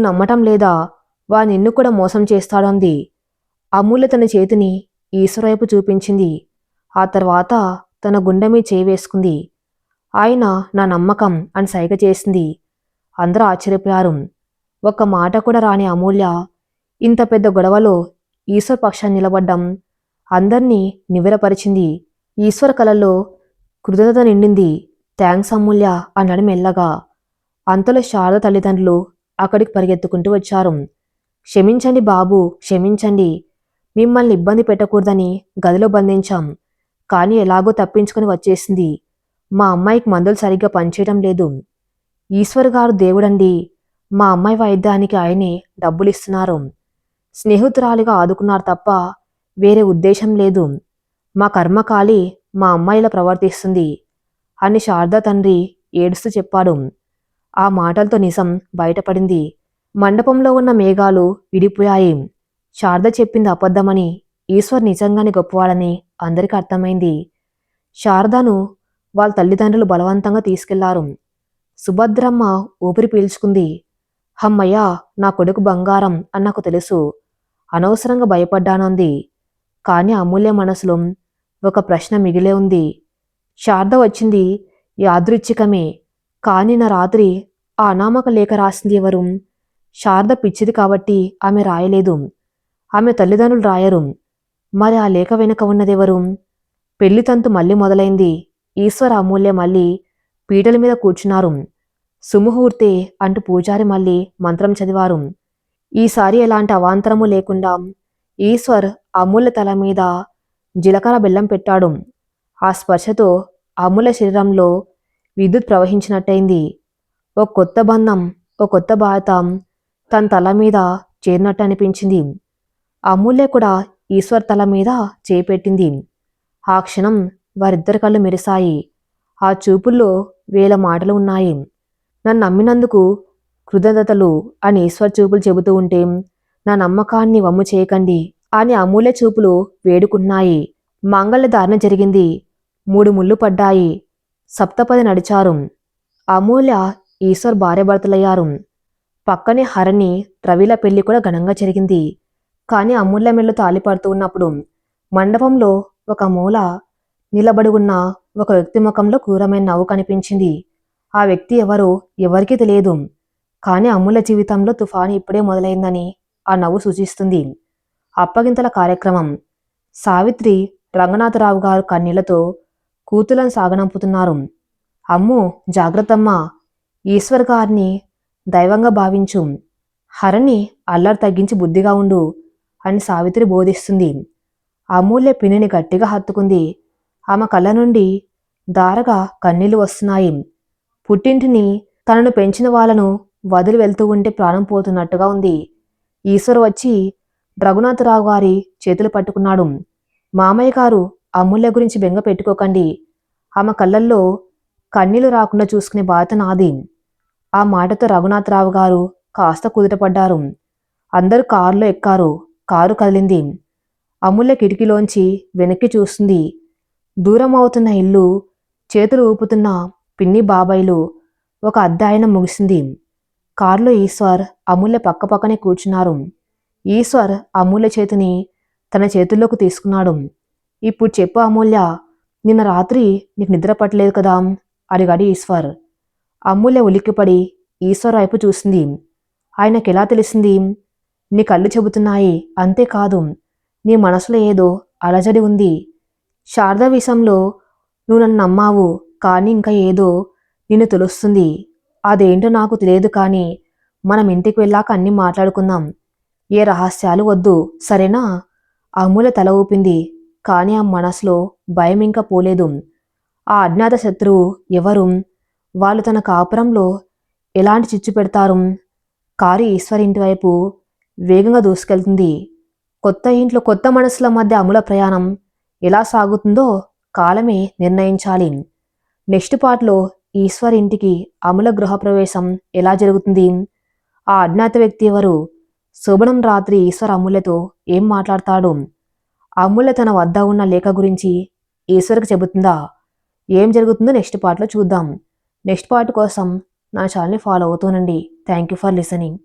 నమ్మటం లేదా? నిన్ను కూడా మోసం చేస్తాడు అంది. అమూల్య తన చేతిని ఈశ్వర్ వైపు చూపించింది. ఆ తర్వాత తన గుండె మీద చేయి వేసుకుంది. ఆయన నా నమ్మకం అని సైగ చేసింది. అందరూ ఆశ్చర్యపోయారు. ఒక్క మాట కూడా రాని అమూల్య ఇంత పెద్ద గొడవలో ఈశ్వర్ పక్షాన్ని నిలబడ్డం అందర్నీ నివ్వెరపరిచింది. ఈశ్వర్ కళల్లో కృతజ్ఞత నిండింది. థ్యాంక్స్ అమూల్య అన్నాడు మెల్లగా. అంతలో శారద తల్లిదండ్రులు అక్కడికి పరిగెత్తుకుంటూ వచ్చారు. క్షమించండి బాబు, క్షమించండి. మిమ్మల్ని ఇబ్బంది పెట్టకూడదని గదిలో బంధించాం. కానీ ఎలాగో తప్పించుకొని వచ్చేసింది. మా అమ్మాయికి మందులు సరిగ్గా పనిచేయడం లేదు. ఈశ్వర్ గారు దేవుడండి. మా అమ్మాయి వైద్యానికి ఆయనే డబ్బులిస్తున్నారు. స్నేహితురాలిగా ఆదుకున్నారు తప్ప వేరే ఉద్దేశం లేదు. మా కర్మకాలి మా అమ్మాయిలా ప్రవర్తిస్తుంది అని శారద తండ్రి ఏడుస్తూ చెప్పాడు. ఆ మాటలతో నిజం బయటపడింది. మండపంలో ఉన్న మేఘాలు విడిపోయాయి. శారద చెప్పింది అబద్ధమని, ఈశ్వర్ నిజంగానే గొప్పవాడని అందరికీ అర్థమైంది. శారదను వాళ్ళ తల్లిదండ్రులు బలవంతంగా తీసుకెళ్లారు. సుభద్రమ్మ ఊపిరి పీల్చుకుంది. హమ్మయ్య, నా కొడుకు బంగారం అని నాకు తెలుసు. అనవసరంగా భయపడ్డానంది. కానీ అమూల్య మనసులో ఒక ప్రశ్న మిగిలే ఉంది. శారద వచ్చింది యాదృచ్ఛికమే. కానీ నా రాత్రి ఆ అనామక లేఖ రాసింది ఎవరు? శారద పిచ్చిది కాబట్టి ఆమె రాయలేదు. ఆమె తల్లిదండ్రులు రాయరు. మరి ఆ లేఖ వెనుక ఉన్నదెవరు? పెళ్లి తంతు మళ్ళీ మొదలైంది. ఈశ్వర్ అమూల్య మళ్ళీ పీటల మీద కూర్చున్నారు. సుముహూర్తే అంటూ పూజారి మళ్ళీ మంత్రం చదివారు. ఈసారి ఎలాంటి అవాంతరము లేకుండా ఈశ్వర్ అమూల్య తల మీద జీలకర్ర బెల్లం పెట్టాడు. ఆ స్పర్శతో అమూల్య శరీరంలో విద్యుత్ ప్రవహించినట్టయింది. ఓ కొత్త బంధం, ఓ కొత్త బాధ తన తల మీద చేరినట్టు అనిపించింది. అమూల్య కూడా ఈశ్వర్ తల మీద చేపెట్టింది. ఆ క్షణం వారిద్దరి కళ్ళు మెరిశాయి. ఆ చూపుల్లో వేల మాటలు ఉన్నాయి. నన్ను నమ్మినందుకు కృతజ్ఞతలు అని ఈశ్వర్ చూపులు చెబుతూ ఉంటే, నా నమ్మకాన్ని వమ్ము చేయకండి అని అమూల్య చూపులు వేడుకుంటున్నాయి. మాంగళ్యధారణ జరిగింది. 3 ముళ్ళు పడ్డాయి. సప్తపది నడిచారు. అమూల్య ఈశ్వర్ భార్యాభర్తలయ్యారు. పక్కనే హరిణి రవిల పెళ్లి కూడా ఘనంగా జరిగింది. కానీ అమూల్య మెళ్ళు తాళిపడుతూ ఉన్నప్పుడు మండపంలో ఒక మూల నిలబడి ఉన్న ఒక వ్యక్తి ముఖంలో క్రూరమైన నవ్వు కనిపించింది. ఆ వ్యక్తి ఎవరో ఎవరికీ తెలియదు. కానీ అమూల్య జీవితంలో తుఫాను ఇప్పుడే మొదలైందని ఆ నవ్వు సూచిస్తుంది. అప్పగింతల కార్యక్రమం. సావిత్రి, రంగనాథరావు గారు కన్నీళ్లతో కూతులను సాగనంపుతున్నారు. అమ్మో జాగ్రత్తమ్మా, ఈశ్వర్ గారిని దైవంగా భావించు, హరిని అల్లరి తగ్గించి బుద్ధిగా ఉండు అని సావిత్రి బోధిస్తుంది. అమూల్య పిన్నిని గట్టిగా హత్తుకుంది. ఆమె కళ్ళ నుండి దారగా కన్నీళ్లు వస్తున్నాయి. పుట్టింటిని, తనను పెంచిన వాళ్ళను వదిలి వెళ్తూ ఉంటే ప్రాణం పోతున్నట్టుగా ఉంది. ఈశ్వర్ వచ్చి రఘునాథరావు గారి చేతులు పట్టుకున్నాడు. మామయ్య గారు, అమూల్య గురించి బెంగ పెట్టుకోకండి. ఆమె కళ్ళల్లో కన్నీళ్లు రాకుండా చూసుకునే బాధ్యత నాది. ఆ మాటతో రఘునాథరావు గారు కాస్త కుదుటపడ్డారు. అందరూ కారులో ఎక్కారు. కారు కదిలింది. అమూల్య కిటికీలోంచి వెనక్కి చూస్తుంది. దూరం అవుతున్న ఇల్లు, చేతులు ఊపుతున్న పిన్ని బాబాయిలు. ఒక అధ్యాయనం ముగిసింది. కారులో ఈశ్వర్, అమూల్య పక్కపక్కనే కూర్చున్నారు. ఈశ్వర్ అమూల్య చేతిని తన చేతుల్లోకి తీసుకున్నాడు. ఇప్పుడు చెప్పు అమూల్య, నిన్న రాత్రి నీకు నిద్ర పట్టలేదు కదా అడిగాడు ఈశ్వర్. అమూల్య ఉలిక్కిపడి ఈశ్వర్ వైపు చూసింది. ఆయనకెలా తెలిసింది? నీ కళ్ళు చెబుతున్నాయి, అంతేకాదు నీ మనసులో ఏదో అలజడి ఉంది. శారద విషయంలో నువ్వు నన్ను నమ్మావు, కానీ ఇంకా ఏదో నిన్ను తెలుస్తుంది. అదేంటో నాకు తెలియదు, కానీ మనం ఇంటికి వెళ్ళాక అన్నీ మాట్లాడుకుందాం. ఏ రహస్యాలు వద్దు, సరేనా? అమూల్య తల ఊపింది. కానీ ఆ మనసులో భయం ఇంకా పోలేదు. ఆ అజ్ఞాత శత్రువు ఎవరు? వాళ్ళు తన కాపురంలో ఎలాంటి చిచ్చు పెడతారు? కారు ఈశ్వర్ ఇంటి వైపు వేగంగా దూసుకెళ్తుంది. కొత్త ఇంట్లో కొత్త మనసుల మధ్య అమూల ప్రయాణం ఎలా సాగుతుందో కాలమే నిర్ణయించాలి. నెక్స్ట్ పార్ట్లో ఈశ్వర్ ఇంటికి అమూల గృహప్రవేశం ఎలా జరుగుతుంది? ఆ అజ్ఞాత వ్యక్తి ఎవరు? శోభనం రాత్రి ఈశ్వర్ అమూల్యతో ఏం మాట్లాడతాడు? అమూల్య తన వద్ద ఉన్న లేఖ గురించి ఈశ్వర్కి చెబుతుందా? ఏం జరుగుతుందో నెక్స్ట్ పార్ట్లో చూద్దాం. నెక్స్ట్ పార్ట్ కోసం నా ఛానల్ని ఫాలో అవుతూనండి. Thank you for listening.